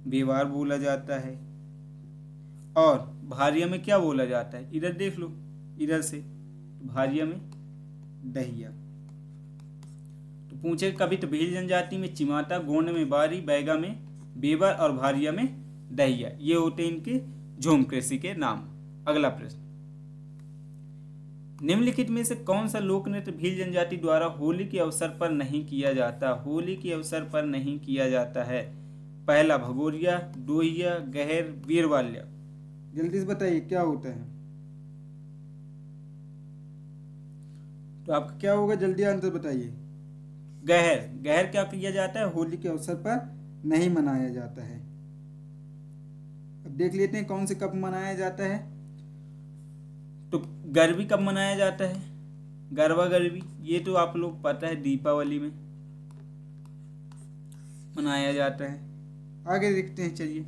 बेवार बोला जाता है। और भारिया में क्या बोला जाता है? इधर देख लो, इधर से, भारिया में दहिया। तो पूछे कभी तो भील जनजाति में चिमाटा, गोंड में बारी, बैगा में बेवर और भारिया में दहिया, ये होते इनके झूम कृषि के नाम। अगला प्रश्न। निम्नलिखित में से कौन सा लोक नृत्य भील जनजाति द्वारा होली के अवसर पर नहीं किया जाता? होली के अवसर पर नहीं किया जाता है। पहला भगोरिया, डोहिया, गहर, वीरवाल्या। जल्दी से बताइए क्या होता है? तो आपका क्या होगा? जल्दी आंसर बताइए। गहर। गहर क्या किया जाता है? होली के अवसर पर नहीं मनाया जाता है। अब देख लेते हैं कौन से कब मनाया जाता है। तो गरबी कब मनाया जाता है? गरबा गरबी ये तो आप लोग पता है दीपावली में मनाया जाता है। आगे देखते हैं, चलिए।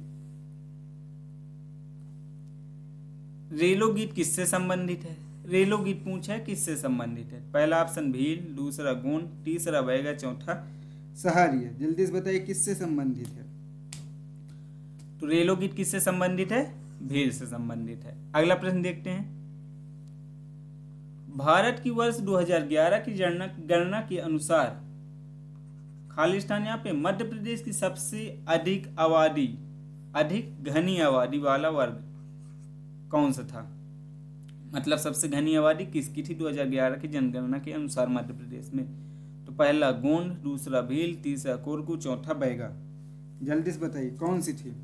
रेलो गीत किससे संबंधित है? रेलो गीत पूछा है किससे संबंधित है? पहला ऑप्शन भील, दूसरा गोंड, तीसरा बैगा, चौथा सहारिया। जल्दी से बताइए किससे संबंधित है। तो रेलो गीत किससे संबंधित है? भील से संबंधित है। अगला प्रश्न देखते हैं। भारत की वर्ष 2011 की गणना के अनुसार खालिस्तान यहाँ पे मध्य प्रदेश की सबसे अधिक घनी आबादी वाला वर्ग कौन सा था? मतलब सबसे घनी आबादी किसकी थी 2011 की जनगणना के अनुसार मध्य प्रदेश में? तो पहला गोंड, दूसरा भील, तीसरा कोरकू, चौथा बैगा। जल्दी से बताइए कौन सी थी?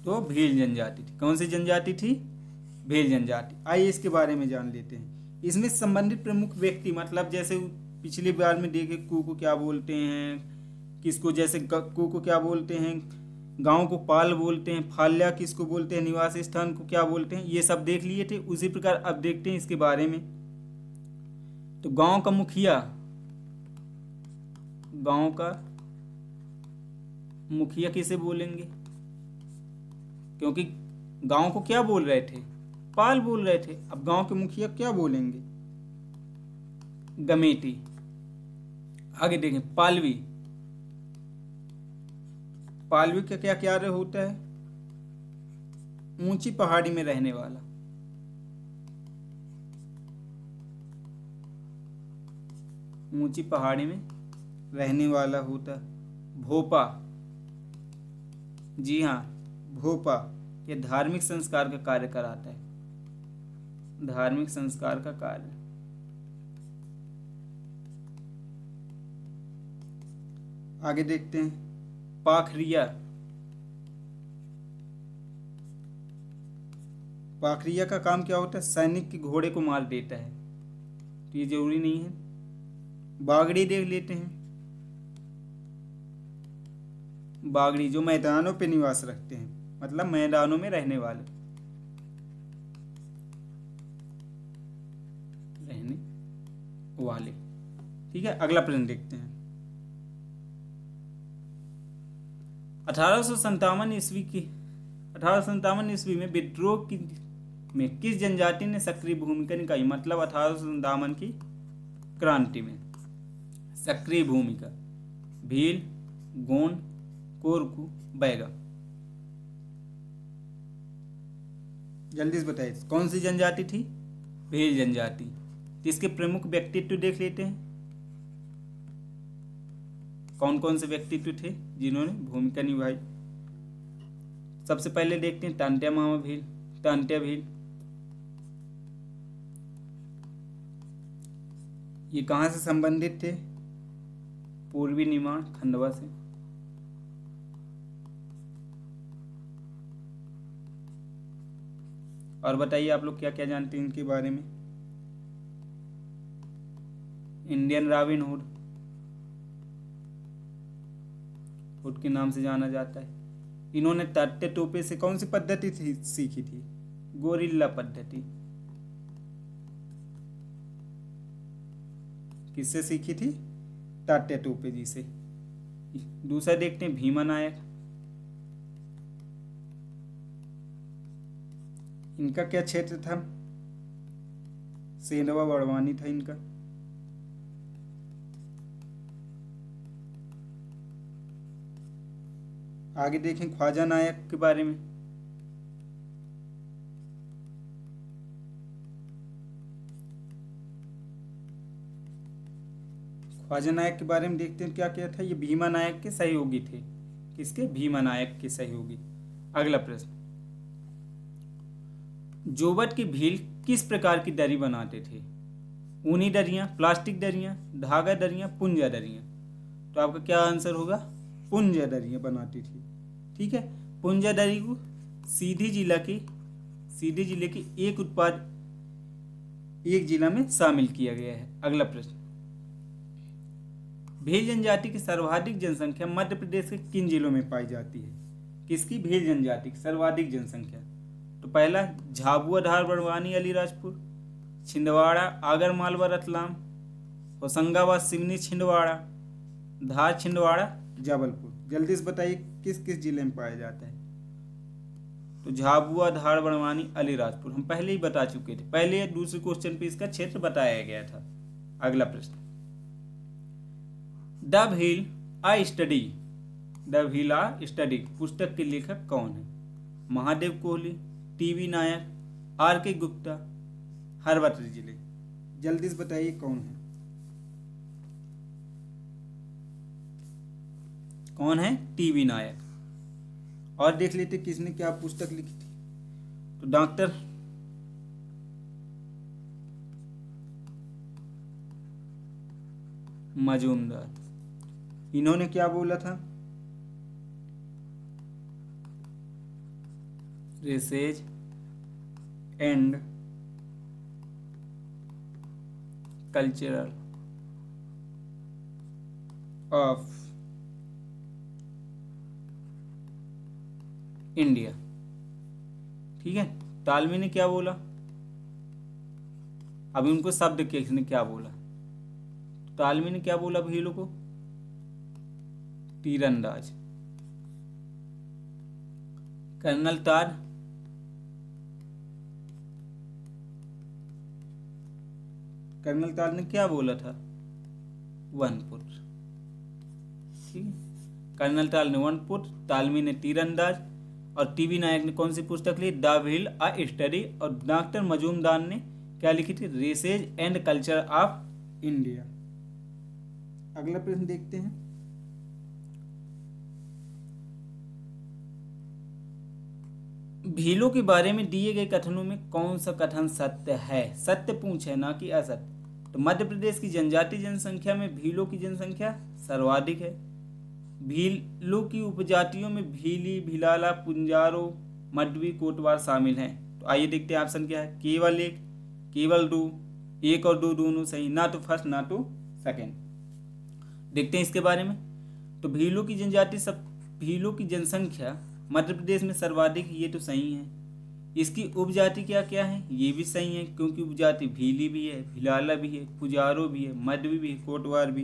तो भील जनजाति थी। कौन सी जनजाति थी? भील जनजाति। आइए इसके बारे में जान लेते हैं। इसमें संबंधित प्रमुख व्यक्ति, मतलब जैसे पिछली बार में देखे कू को क्या बोलते हैं, किसको जैसे कू को क्या बोलते हैं, गांव को पाल बोलते हैं, फाल्या किसको बोलते हैं, निवास स्थान को क्या बोलते हैं, ये सब देख लिए थे। उसी प्रकार अब देखते हैं इसके बारे में। तो गांव का मुखिया किसे बोलेंगे? क्योंकि गांव को क्या बोल रहे थे? पाल बोल रहे थे। अब गांव के मुखिया क्या बोलेंगे? गमेटी। आगे देखें, पालवी का क्या क्या होता है? ऊंची पहाड़ी में रहने वाला। ऊंची पहाड़ी में रहने वाला होता। भोपा, जी हाँ भोपा, यह धार्मिक संस्कार का कार्य कराता है। धार्मिक संस्कार का कार्य। आगे देखते हैं, पाखरिया का काम क्या होता है? सैनिक के घोड़े को मार देता है। तो ये जरूरी नहीं है। बागड़ी देख लेते हैं। बागड़ी जो मैदानों पे निवास रखते हैं, मतलब मैदानों में रहने वाले ठीक है। अगला प्रश्न देखते हैं। 1857 ईस्वी में विद्रोह में किस जनजाति ने सक्रिय भूमिका निभाई? मतलब 1857 की क्रांति में सक्रिय भूमिका। भील, गोंड, कोरकू, बैगा। जल्दी से बताइए कौन सी जनजाति थी? भील जनजाति। इसके प्रमुख व्यक्तित्व देख लेते हैं। कौन कौन से व्यक्तित्व थे जिन्होंने भूमिका निभाई? सबसे पहले देखते हैं तांत्या भील। ये कहाँ से संबंधित थे? पूर्वी निमाड़, खंडवा से। और बताइए आप लोग क्या क्या जानते हैं इनके बारे में? इंडियन रॉबिन हुड के नाम से जाना जाता है। इन्होंने तात्या टोपे से कौन सी पद्धति सीखी थी? गोरिल्ला पद्धति। किससे सीखी थी? तात्या टोपे जी से। दूसरा देखते हैं भीमा नायक। इनका क्या क्षेत्र था? सेंधवा बड़वानी था इनका। आगे देखें ख्वाजा नायक के बारे में। ख्वाजा नायक के बारे में देखते हैं क्या क्या था। ये भीमा नायक के सहयोगी थे। किसके? भीमा नायक के सहयोगी। अगला प्रश्न, जोबट की भील किस प्रकार की दरी बनाते थे? ऊनी दरियां, प्लास्टिक दरियां, धागा दरियां, पुंजा दरियां। तो आपका क्या आंसर होगा? पुंजा दरियां बनाती थी। ठीक है। पुंजा दरी को सीधी जिले के एक जिला में शामिल किया गया है। अगला प्रश्न, भील जनजाति की सर्वाधिक जनसंख्या मध्य प्रदेश के किन जिलों में पाई जाती है? किसकी? भील जनजाति की सर्वाधिक जनसंख्या। तो पहला झाबुआ धार बड़वानी अलीराजपुर, छिंदवाड़ा आगर मालवा रतलाम, होशंगाबाद सिवनी छिंदवाड़ा, धार छिंदवाड़ा जबलपुर। जल्दी से बताइए किस किस जिले में पाया जाता है। तो झाबुआ धार बड़वानी अलीराजपुर हम पहले ही बता चुके थे, पहले या दूसरे क्वेश्चन पे इसका क्षेत्र बताया गया था। अगला प्रश्न, the wheel a study, the wheel a study पुस्तक के लेखक कौन है? Mahadev Kohli, TV Nayak, R K Gupta, हरवत जिले। जल्दी से बताइए कौन है? कौन है? टीवी नायक। और देख लेते किसने क्या पुस्तक लिखी थी। तो डॉक्टर मजूमदार, इन्होंने क्या बोला था? Research and cultural of India. ठीक है, तालवी ने क्या बोला? अभी उनको शब्द किसने क्या बोला? तालवी ने क्या बोला भीलों को? तीरंदाज। कर्नल तार ने क्या बोला था? वनपुट। ठीक है, कर्नल ताल ने वनपुट, तालवी ने तीरंदाज और टीवी नायक ने कौन सी पुस्तक ली? The wheel a study. और डॉक्टर मजूमदार ने क्या लिखी थी? Research and culture of India. अगला प्रश्न देखते हैं। भीलों के बारे में दिए गए कथनों में कौन सा कथन सत्य है? सत्य पूछे ना कि असत्य। तो मध्य प्रदेश की जनजातीय जनसंख्या में भीलों की जनसंख्या सर्वाधिक है। भीलों की उपजातियों में भीली, भिलाला, पुंजारो, मडवी, कोटवार शामिल हैं। तो आइए देखते हैं ऑप्शन क्या है। केवल एक, केवल दो, एक और दो दोनों सही, ना तो फर्स्ट ना तो सेकंड। देखते हैं इसके बारे में। तो भीलों की जनसंख्या मध्य प्रदेश में सर्वाधिक, ये तो सही है। इसकी उपजाति क्या क्या है? ये भी सही है, क्योंकि उपजाति भीली भी है, भिलाला भी है, पुजारो भी है, मडवी भी है, कोटवार भी।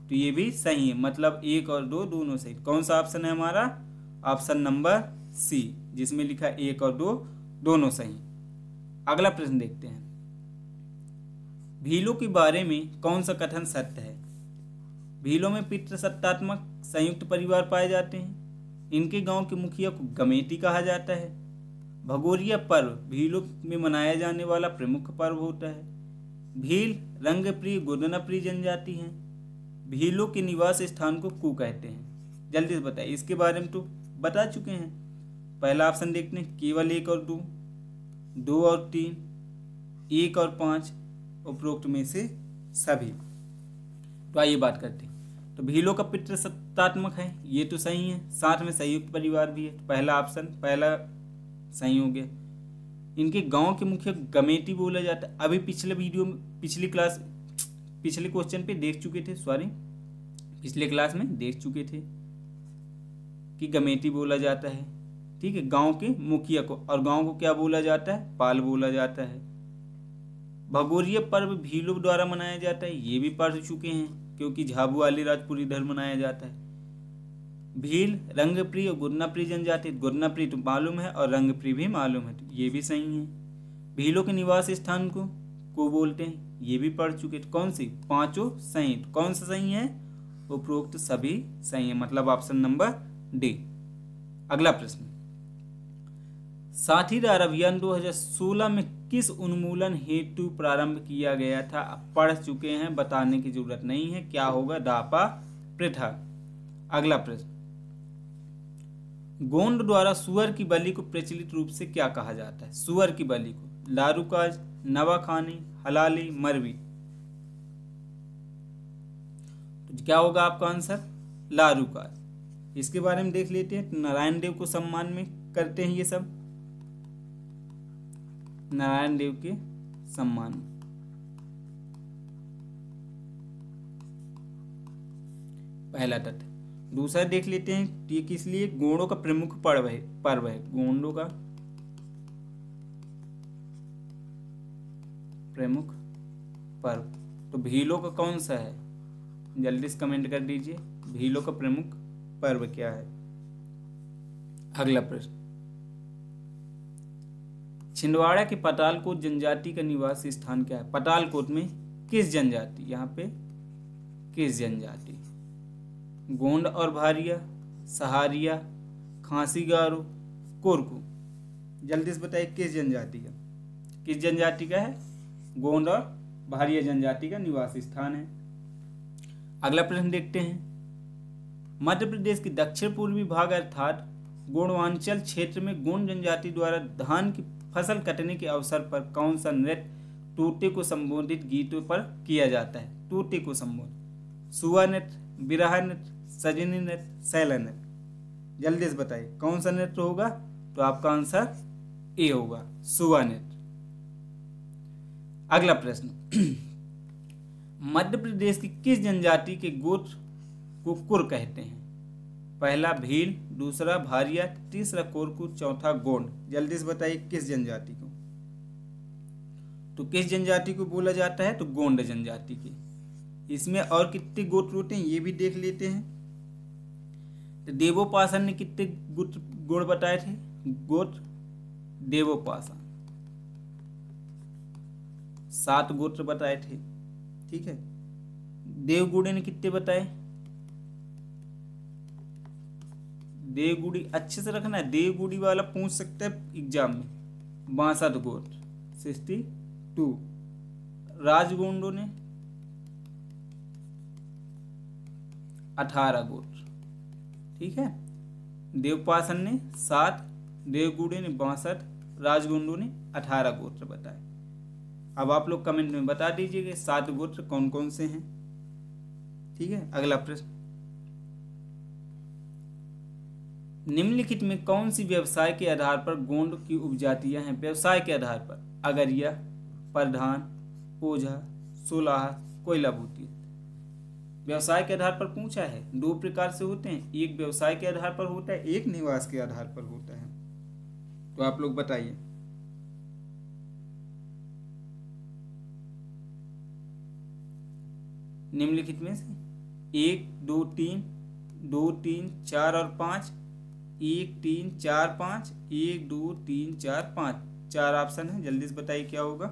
तो ये भी सही है, मतलब एक और दो दोनों सही। कौन सा ऑप्शन है हमारा? ऑप्शन नंबर सी, जिसमें लिखा एक और दो दोनों सही। अगला प्रश्न देखते हैं। भीलों के बारे में कौन सा कथन सत्य है? भीलों में पितृसत्तात्मक संयुक्त परिवार पाए जाते हैं। इनके गांव के मुखिया को गमेटी कहा जाता है। भगोरिया पर्व भीलों में मनाया जाने वाला प्रमुख पर्व होता है। भील रंगप्रिय गुदनाप्रिय जनजाति हैं। भीलों के निवास स्थान को कू कहते हैं। जल्दी से बताइए, इसके बारे में तो बता चुके हैं। पहला ऑप्शन देखते हैं, केवल एक और दो, दो और तीन, एक और पांच, उपरोक्त में से सभी। तो आइए बात करते हैं। तो भीलों का पितृसत्तात्मक है, ये तो सही है। साथ में संयुक्त परिवार भी है, तो पहला ऑप्शन पहला सही हो गया। इनके गांव के मुखिया गमेटी बोला जाता है। अभी पिछले वीडियो में पिछले क्वेश्चन पे देख चुके थे, पिछले क्लास में देख चुके थे कि गमेटी बोला जाता है। ठीक है, गांव के मुखिया को, और गांव को क्या बोला जाता है? पाल बोला जाता है। भगोरिया पर्व भीलों द्वारा मनाया जाता है, ये भी पढ़ चुके हैं, क्योंकि झाबुआ अलीराजपुर इधर मनाया जाता है। भील रंगप्रिय और गुदनाप्रिय जनजाति, गुदनाप्रिय तो मालूम है और रंगप्रिय भी मालूम है, तो ये भी सही है। भीलों के निवास स्थान को बोलते हैं, ये भी पढ़ चुके। कौन सी? पांचों सही। कौन सा सही है? उपरोक्त सभी सही है, मतलब ऑप्शन नंबर डी। अगला प्रश्न, साथीदार अभियान 2016 में किस उन्मूलन हेतु प्रारंभ किया गया था? अब पढ़ चुके हैं, बताने की जरूरत नहीं है। क्या होगा? दापा प्रथा। अगला प्रश्न, गोंड द्वारा सुअर की बलि को प्रचलित रूप से क्या कहा जाता है? सुअर की बलि को लारूकाज, नवाखानी, हलाली, मरवी। तो क्या होगा आपका आंसर? लारूकाज। इसके बारे में देख लेते हैं। नारायण देव को सम्मान में करते हैं ये सब, नारायण देव के सम्मान में। पहला तथ्य। दूसरा देख लेते हैं, ये किस लिए? गोंडों का प्रमुख पर्व है। गोंडों का प्रमुख पर्व। तो भीलों का कौन सा है, जल्दी से कमेंट कर दीजिए, भीलों का प्रमुख पर्व क्या है। अगला प्रश्न, छिंदवाड़ा की पतालकोट जनजाति का निवास स्थान क्या है। पतालकोट में किस जनजाति, यहाँ पे किस जनजाति, गोंड और भारिया, सहारिया, खांसी गारो, कोरकू। जल्दी से बताइए किस जनजाति का, किस जनजाति का है, गोंड और भारिया जनजाति का निवास स्थान है। अगला प्रश्न देखते हैं, मध्य प्रदेश की दक्षिण पूर्वी भाग अर्थात गोंडवांचल क्षेत्र में गोंड जनजाति द्वारा धान की फसल कटने के अवसर पर कौन सा नृत्य टूटे को संबोधित गीतों पर किया जाता है। टूटे को संबोधित, सुआ नृत्य, बिरहा नृत्य, सजनी नृत्य, सैला नृत्य। जल्दी से बताइए कौन सा नृत्य होगा, तो आपका आंसर ए होगा, सुआ नृत्य। अगला प्रश्न, मध्य प्रदेश की किस जनजाति के गोत्र को कुर कहते हैं। पहला भील, दूसरा भारिया, तीसरा कोरकू, चौथा गोंड। जल्दी से बताइए किस जनजाति को, तो किस जनजाति को बोला जाता है, तो गोंड जनजाति के। इसमें और कितने गोत्र होते हैं ये भी देख लेते हैं। तो देवोपासन ने कितने गोत्र बताए थे, गोत्र देवोपासन 7 गोत्र बताए थे, ठीक है। देवगुड़ी ने कितने बताए, देवगुड़ी अच्छे से रखना है, देवगुड़ी वाला पूछ सकता है एग्जाम में। 62 गोत्र 62। राजगोंडों ने 18 गोत्र, ठीक है। देवपासन ने 7, देवगुड़ी ने 62, राजगोंडों ने 18 गोत्र बताए। अब आप लोग कमेंट में बता दीजिए कि 7 गोत्र कौन कौन से हैं, ठीक है। अगला प्रश्न, निम्नलिखित में कौन सी व्यवसाय के आधार पर गोंड की उपजातियां हैं। व्यवसाय के आधार पर अगरिया, प्रधान, ओझा, सुलाह, कोयला भूती। व्यवसाय के आधार पर पूछा है, 2 प्रकार से होते हैं, एक व्यवसाय के आधार पर होता है, एक निवास के आधार पर होता है। तो आप लोग बताइए। निम्नलिखित में से 1, 2, 3, 2, 3, 4 और 5, 1, 3, 4, 5, 1, 2, 3, 4, 5, 4 ऑप्शन है। जल्दी से बताइए क्या होगा।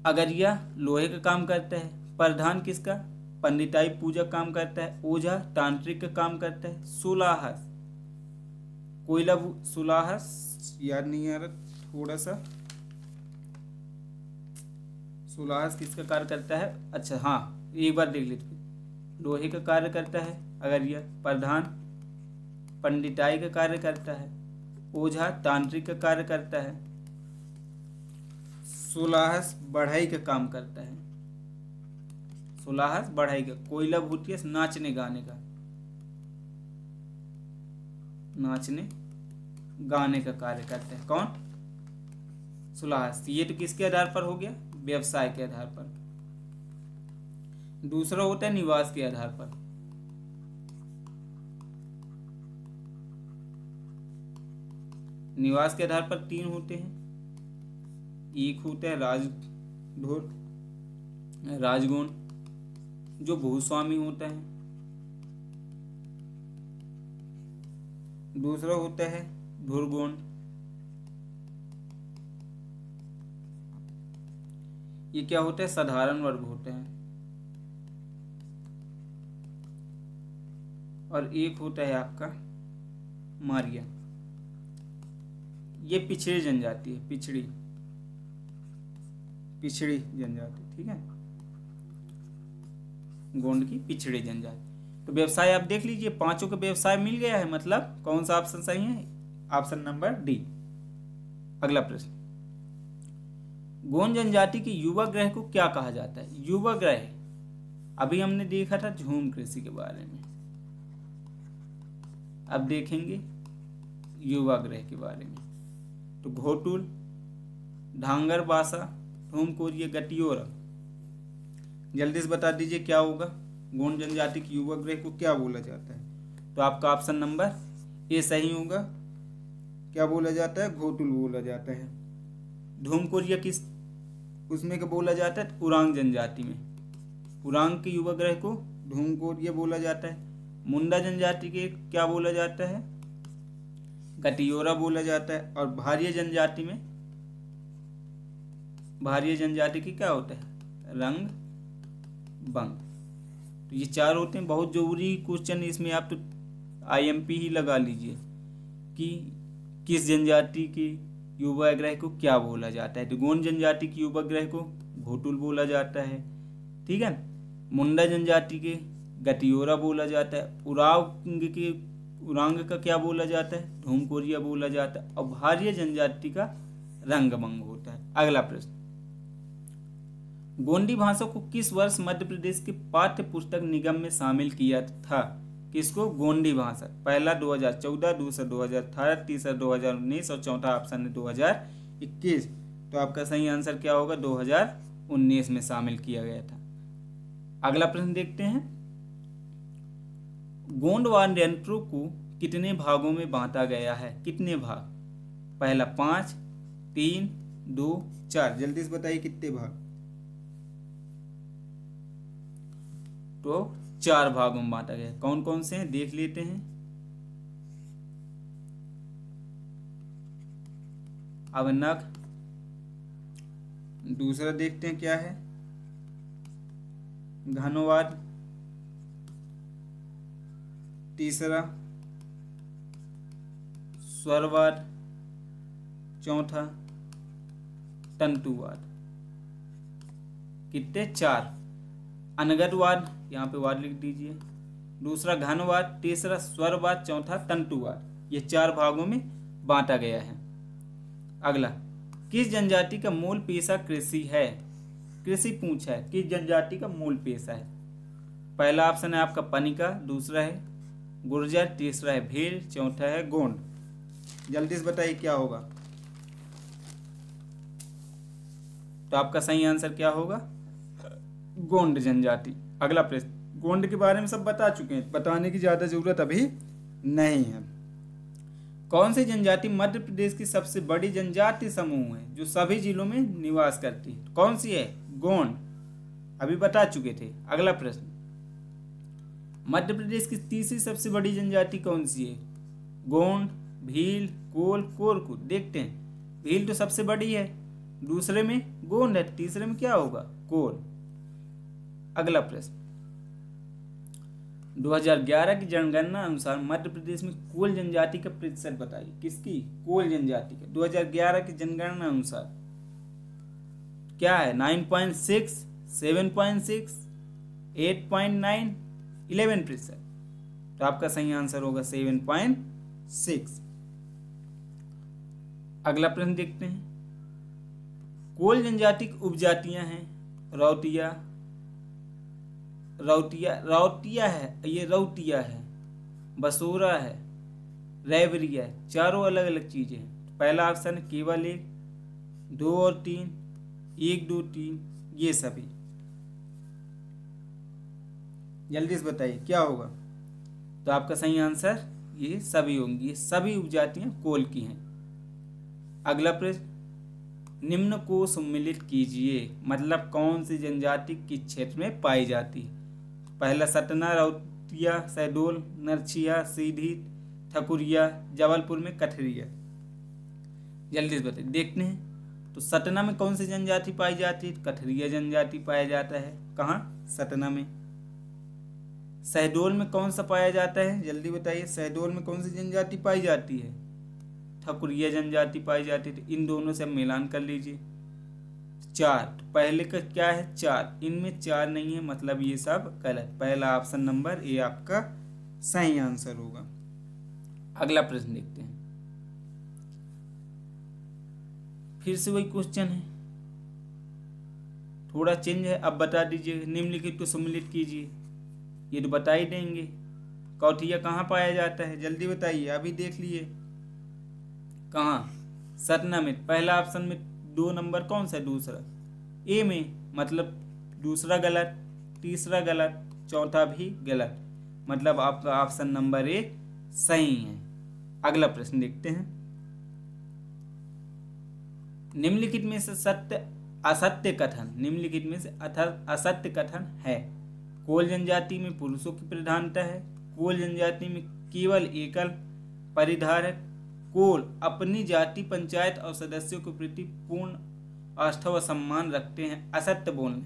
अगरिया लोहे का काम करता है, प्रधान किसका, पंडिताई पूजा काम करता है, ओझा तांत्रिक का काम करता है, सुलाहस कोयला सुलाहस याद नहीं आ रहा थोड़ा सा, सुलाहस किसका कार्य करता है, अच्छा हाँ एक बार देख लेते, लोहे का कार्य करता है अगरिया, प्रधान पंडिताई का कार्य करता है, ओझा तांत्रिक का कार्य करता है, सुलाहस बढ़ाई का काम करता है, सुलाहस बढ़ाई का, कोयला भूतिया नाचने गाने का, नाचने गाने का कार्य करता है कौन, सुलाहस। ये तो किसके आधार पर हो गया, व्यवसाय के आधार पर। दूसरा होता है निवास के आधार पर। निवास के आधार पर 3 होते हैं, एक होता है राजढोर राजगोंड जो भूस्वामी होता है, दूसरा होता है धुरगोंड, ये क्या होता है, साधारण वर्ग होते हैं, और एक होता है आपका मारिया, ये पिछड़ी जनजाति है, पिछड़ी जनजाति, ठीक है, गोंड की पिछड़ी जनजाति। तो व्यवसाय आप देख लीजिए, 5 का व्यवसाय मिल गया है, मतलब कौन सा ऑप्शन सही है, ऑप्शन नंबर डी। अगला प्रश्न, गोंड जनजाति के युवा ग्रह को क्या कहा जाता है। युवा ग्रह अभी हमने देखा था झूम कृषि के बारे में, अब देखेंगे युवा ग्रह के बारे में। तो घोटुल, ढांगर बासा, धूम कोरिया, गटियोरा। जल्दी से बता दीजिए क्या होगा, गोंड जनजाति के युवा ग्रह को क्या बोला जाता है। तो आपका ऑप्शन नंबर ए सही होगा, क्या बोला जाता है, घोटुल बोला जाता है। धूम कोरिया किस उसमें का बोला जाता है? उरांग जनजाति में। उरांग के युवा ग्रह को धूम कोरिया बोला जाता है। मुंडा जनजाति के क्या बोला जाता है? गटियोरा बोला जाता है। और भारिया जनजाति में, भारिया जनजाति की क्या होता है? रंग बंग। तो ये चार होते हैं। बहुत जरूरी क्वेश्चन इसमें, आप तो IMP ही लगा लीजिए कि किस जनजाति के युवा ग्रह को क्या बोला जाता है। तो गोंड जनजाति की युवा ग्रह को घोटुल बोला जाता है, ठीक है। मुंडा जनजाति के गटियोरा बोला जाता है। उरांग का क्या बोला जाता है? धूम कोरिया बोला जाता है। और भारिया जनजाति का रंगबंग होता है। अगला प्रश्न, गोंडी भाषा को किस वर्ष मध्य प्रदेश के पाठ्य पुस्तक निगम में शामिल किया था? किसको? गोंडी भाषा। पहला 2014, दूसरा 2018, तीसरा 2019 और चौथा ऑप्शन है 2021। तो आपका सही आंसर क्या होगा? 2019 में शामिल किया गया था। अगला प्रश्न देखते हैं, गोंड वाद्ययंत्रों को कितने भागों में बांटा गया है? कितने भाग? पहला 5, 3, 2, 4। जल्दी से बताइए कितने भाग? तो 4 भागों में बांटा गया। कौन कौन से हैं देख लेते हैं। अब नग, दूसरा देखते हैं क्या है, घनवाद, तीसरा स्वरवाद, चौथा तंतुवाद। कितने? 4। अनगतवाद, यहाँ पे वाद लिख दीजिए। दूसरा घनवाद, तीसरा स्वरवाद, चौथा तंतुवाद। ये 4 भागों में बांटा गया है। अगला, किस जनजाति का मूल पेशा कृषि है? कृषि पूछा है, किस जनजाति का मूल पेशा है? पहला ऑप्शन है आपका पनिका, दूसरा है गुर्जर, तीसरा है भील, चौथा है गोंड। जल्दी से बताइए क्या होगा? तो आपका सही आंसर क्या होगा? गोंड जनजाति। अगला प्रश्न, गोंड के बारे में सब बता चुके हैं, बताने की ज्यादा जरूरत अभी नहीं है। कौन सी जनजाति मध्य प्रदेश की सबसे बड़ी जनजाति समूह है जो सभी जिलों में निवास करती है? कौन सी है? गोंड, अभी बता चुके थे। अगला प्रश्न, मध्य प्रदेश की तीसरी सबसे बड़ी जनजाति कौन सी है? गोंड, भील, कोल, कोरकू। देखते हैं, भील तो सबसे बड़ी है, दूसरे में गोंड है, तीसरे में क्या होगा? कोल। अगला प्रश्न, 2011 की जनगणना अनुसार मध्य प्रदेश में कोल जनजाति का प्रतिशत बताइए। किसकी? कोल जनजाति का। 2011 की जनगणना अनुसार क्या है? 9.6, 7.6, 8.9, 11%। तो आपका सही आंसर होगा 7.6। अगला प्रश्न देखते हैं, कोल जनजाति की उपजातियां हैं रौतिया, रौतिया है, ये रौतिया है, बसोरा है, रैवरिया है। चारों अलग अलग चीजें हैं। पहला ऑप्शन है केवल 1, 2 और 3, 1, 2, 3, ये सभी। जल्दी से बताइए क्या होगा? तो आपका सही आंसर ये सभी होंगी। ये सभी उपजातियां कोल की हैं। अगला प्रश्न, निम्न को सम्मिलित कीजिए, मतलब कौन सी जनजाति किस क्षेत्र में पाई जाती है? पहला सतना, रौतिया, शहडोल, नरछिया, सीधी, ठकुरिया, जबलपुर में कठरिया। जल्दी से बताइए। देखते हैं, तो सतना में कौन सी जनजाति पाई जाती है? कठरिया जनजाति पाया जाता है। कहाँ? सतना में। शहडोल में कौन सा पाया जाता है? जल्दी बताइए, शहडोल में कौन सी जनजाति पाई जाती है? ठकुरिया जनजाति पाई जाती है। इन दोनों से मिलान कर लीजिए। 4, पहले का क्या है? 4, इनमें 4 नहीं है, मतलब ये सब गलत। पहला ऑप्शन नंबर ए आपका सही आंसर होगा। अगला प्रश्न देखते हैं, फिर से वही क्वेश्चन है, थोड़ा चेंज है। अब बता दीजिए, निम्नलिखित को सम्मिलित कीजिए। ये तो बता ही देंगे। कौथिया कहाँ पाया जाता है? जल्दी बताइए, अभी देख लिए। कहाँ? सतना में। पहला ऑप्शन में 2 नंबर कौन सा? दूसरा ए में, मतलब दूसरा गलत, तीसरा गलत, चौथा भी गलत, मतलब आपका ऑप्शन नंबर ए सही है। अगला प्रश्न देखते हैं, निम्नलिखित में से असत्य कथन, निम्नलिखित में से असत्य कथन है। कोल जनजाति में पुरुषों की प्रधानता है। कोल जनजाति में केवल एकल परिधार है। कोल अपनी जाति, पंचायत और सदस्यों के प्रति पूर्ण आस्था व सम्मान रखते हैं। असत्य बोलने,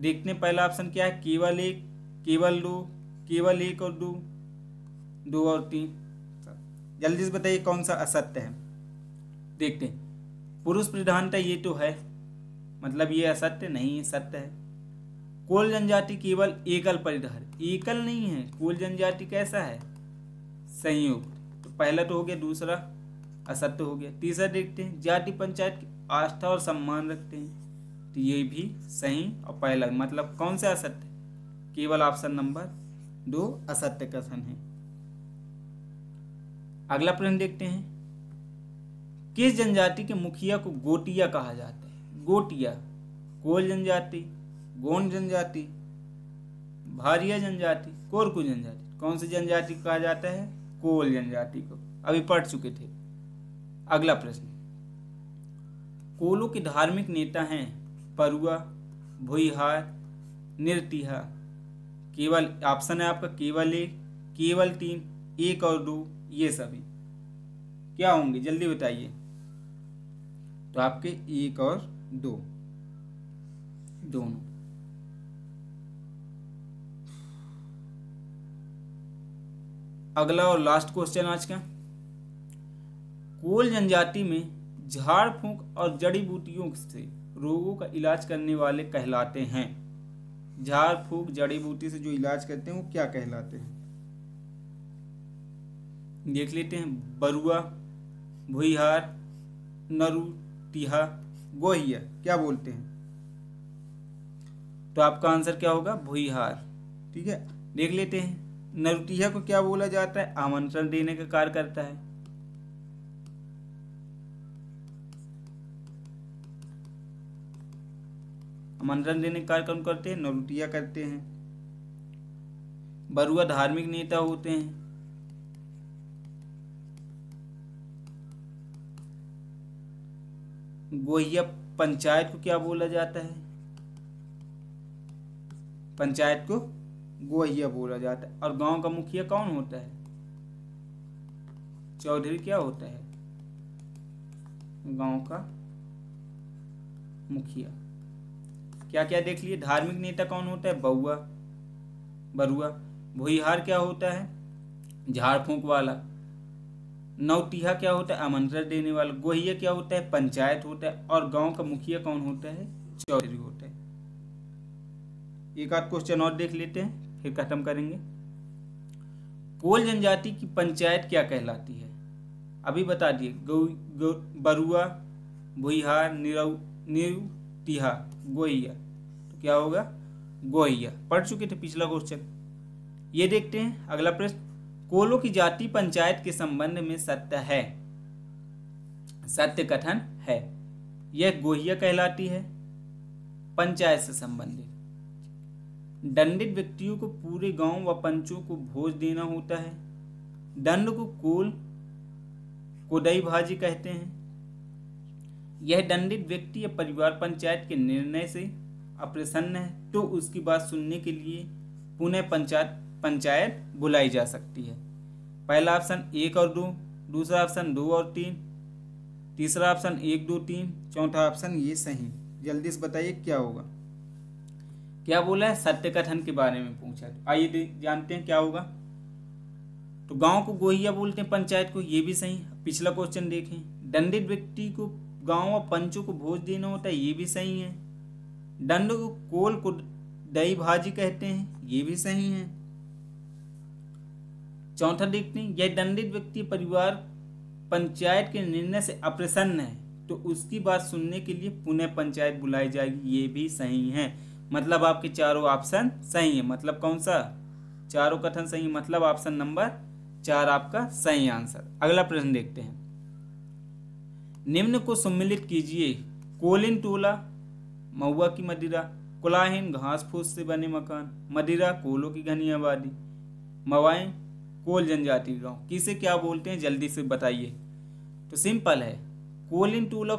देखते हैं पहला ऑप्शन क्या है, केवल एक, केवल दो, केवल एक और दो, दो और तीन। जल्दी से बताइए कौन सा असत्य है। देखते हैं, पुरुष प्रधानता ये तो है, मतलब ये असत्य नहीं है, सत्य है। कोल जनजाति केवल एकल परिधार, एकल नहीं है। कोल जनजाति कैसा है, संयुक्त। तो पहला तो हो गया, दूसरा असत्य हो गया। तीसरा देखते हैं, जाति पंचायत की आस्था और सम्मान रखते हैं, तो ये भी सही। और पहला मतलब कौन सा असत्य, केवल ऑप्शन नंबर 2 असत्य कथन है। अगला प्रश्न देखते हैं, किस जनजाति के मुखिया को गोटिया कहा जाता है। गोटिया, कोल जनजाति, गोंड जनजाति, भारिया जनजाति, कोरकू जनजाति। कौन सी जनजाति को कहा जाता है, कोल जनजाति को, अभी पढ़ चुके थे। अगला प्रश्न, कोलों के धार्मिक नेता हैं परुआ, भुईहार, निर्तिहा। केवल ऑप्शन है आपका केवल एक, केवल तीन, एक और दो, ये सभी क्या होंगे जल्दी बताइए। तो आपके एक और दो दोनों। अगला और लास्ट क्वेश्चन आज का, कोल जनजाति में झाड़ फूंक और जड़ी बूटियों से रोगों का इलाज करने वाले कहलाते हैं। झाड़ फूंक जड़ी बूटी से जो इलाज करते हैं वो क्या कहलाते हैं, देख लेते हैं। बरुआ, भुईहार, नरुतिहा, गोहिया, क्या बोलते हैं। तो आपका आंसर क्या होगा, भुईहार। ठीक है, देख लेते हैं। नरुतिहा को क्या बोला जाता है, आमंत्रण देने का कार्य करता है। आमंत्रण देने का कार्य कौन करते हैं, नरुतिहा करते हैं। बरुआ धार्मिक नेता होते हैं। गोहिया पंचायत को क्या बोला जाता है, पंचायत को गोहिया बोला जाता है। और गांव का मुखिया कौन होता है, चौधरी क्या होता है, गांव का मुखिया। क्या क्या देख लिए, धार्मिक नेता कौन होता है, बरुआ। भुईहार क्या होता है, झाड़ फूंक वाला। नौटिहा क्या होता है, आमंत्रण देने वाला। गोहिया क्या होता है, पंचायत होता है। और गांव का मुखिया कौन होता है, चौधरी होता है। एक आध क्वेश्चन और देख लेते हैं फिर खत्म करेंगे। कोल जनजाति की पंचायत क्या कहलाती है, अभी बता दिए। बरुआ, भुईहार, निरुतिहा, गोहिया। तो क्या होगा, गोहिया। पढ़ चुके थे पिछला क्वेश्चन। ये देखते हैं अगला प्रश्न, कोलों की जाति पंचायत के संबंध में सत्य है, सत्य कथन है। यह गोहिया कहलाती है, पंचायत से संबंधित। दंडित व्यक्तियों को पूरे गांव व पंचों को भोज देना होता है। दंड को कोल कोदई भाजी कहते हैं। यह दंडित व्यक्ति या परिवार पंचायत के निर्णय से अप्रसन्न है तो उसकी बात सुनने के लिए पुनः पंचायत बुलाई जा सकती है। पहला ऑप्शन 1 और 2, दूसरा ऑप्शन 2 और 3, तीसरा ऑप्शन 1 2 3, चौथा ऑप्शन ये सही। जल्दी से बताइए क्या होगा। क्या बोला है, सत्य कथन के बारे में पूछा। तो आइए जानते हैं क्या होगा। तो गांव को गोहिया बोलते हैं, पंचायत को, ये भी सही। पिछला क्वेश्चन देखें, दंडित व्यक्ति को गांव और पंचों को भोज देना होता है, ये भी सही है। दंड को कोल को दही भाजी कहते हैं, ये भी सही है। चौथा देखते हैं, यह दंडित व्यक्ति परिवार पंचायत के निर्णय से अप्रसन्न है तो उसकी बात सुनने के लिए पुनः पंचायत बुलाई जाएगी, ये भी सही है। मतलब आपके चारों ऑप्शन सही है। मतलब कौन सा, चारों कथन सही, मतलब ऑप्शन नंबर 4 आपका सही आंसर। अगला प्रश्न देखते हैं, निम्न को सम्मिलित कीजिए। कोलिन टोला, महुआ की मदिरा, कुलाहिन घास फूस से बने मकान, मदिरा कोलों की घनी आबादी, मवाएं कोल जनजाति गांव। किसे क्या बोलते हैं जल्दी से बताइए। तो सिंपल है, कोलिन टोला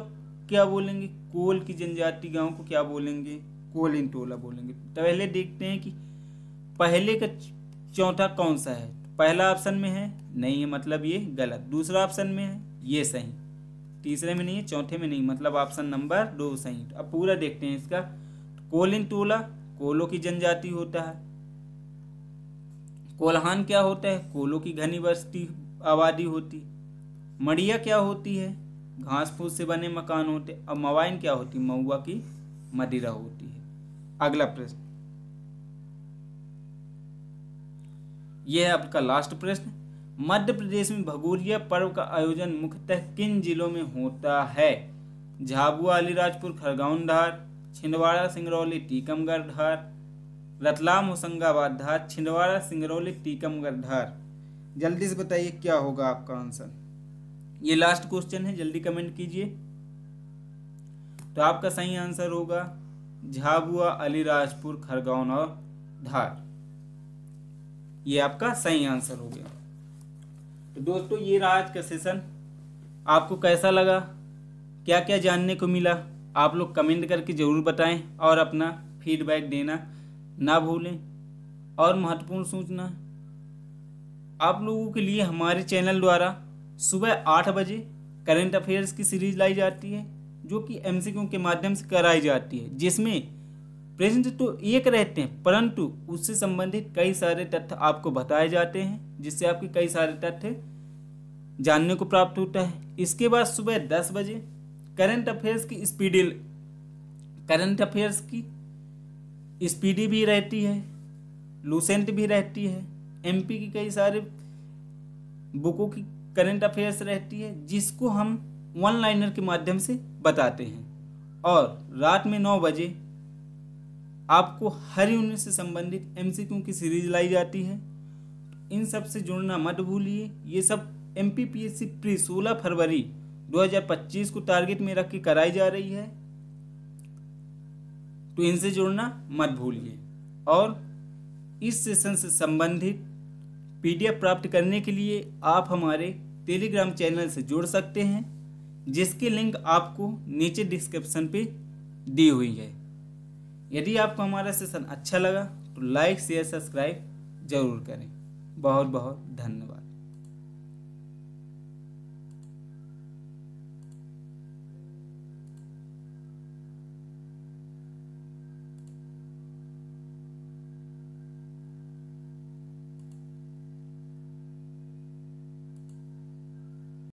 क्या बोलेंगे, कोल की जनजाति गांव को क्या बोलेंगे, कोलिन टोला बोलेंगे। तो पहले देखते हैं कि पहले का चौथा कौन सा है। पहला ऑप्शन में है, नहीं है, मतलब ये गलत। दूसरा ऑप्शन में है, ये सही। तीसरे में नहीं है, चौथे में नहीं, मतलब ऑप्शन नंबर 2 सही। अब पूरा देखते हैं इसका। कोलिन टोला कोलों की जनजाति होता है। कोल्हान क्या होता है, कोलों की घनी बस्ती आबादी होती। मड़िया क्या होती है, घास फूस से बने मकान होते। और मवाइन क्या होती, महुआ की मदिरा होती है। अगला प्रश्न, यह है आपका लास्ट प्रश्न। मध्य प्रदेश में भगोरिया पर्व का आयोजन मुख्यतः किन जिलों में होता है। झाबुआ, अलीराजपुर, खरगोन, धार, छिंदवाड़ा, सिंगरौली, टीकमगढ़, धार, रतलाम, होशंगाबाद, धार, छिंदवाड़ा, सिंगरौली, टीकमगढ़, धार। जल्दी से बताइए क्या होगा आपका आंसर। ये लास्ट क्वेश्चन है, जल्दी कमेंट कीजिए। तो आपका सही आंसर होगा झाबुआ, अलीराजपुर, खरगोन और धार। ये आपका सही आंसर हो गया। तो दोस्तों ये रहा आज का सेशन। आपको कैसा लगा, क्या क्या जानने को मिला, आप लोग कमेंट करके ज़रूर बताएं और अपना फीडबैक देना ना भूलें। और महत्वपूर्ण सूचना, आप लोगों के लिए हमारे चैनल द्वारा सुबह 8 बजे करंट अफेयर्स की सीरीज लाई जाती है, जो कि एमसीक्यू के माध्यम से कराई जाती है, जिसमें प्रश्न तो एक रहते हैं परंतु उससे संबंधित कई सारे तथ्य आपको बताए जाते हैं, जिससे आपके कई सारे तथ्य जानने को प्राप्त होता है। इसके बाद सुबह 10 बजे करंट अफेयर्स की स्पीडी भी रहती है, लूसेंट भी रहती है, एमपी की कई सारे बुकों की करंट अफेयर्स रहती है, जिसको हम वन लाइनर के माध्यम से बताते हैं। और रात में 9 बजे आपको हर यूनिट से संबंधित एमसीक्यू की सीरीज लाई जाती है। इन सब से जुड़ना मत भूलिए। ये सब एमपीपीएससी प्री 16 फरवरी 2025 को टारगेट में रख के कराई जा रही है, तो इनसे जुड़ना मत भूलिए। और इस सेशन से संबंधित पीडीएफ प्राप्त करने के लिए आप हमारे टेलीग्राम चैनल से जुड़ सकते हैं, जिसकी लिंक आपको नीचे डिस्क्रिप्शन पे दी हुई है। यदि आपको हमारा सेशन अच्छा लगा तो लाइक शेयर सब्सक्राइब जरूर करें। बहुत बहुत धन्यवाद।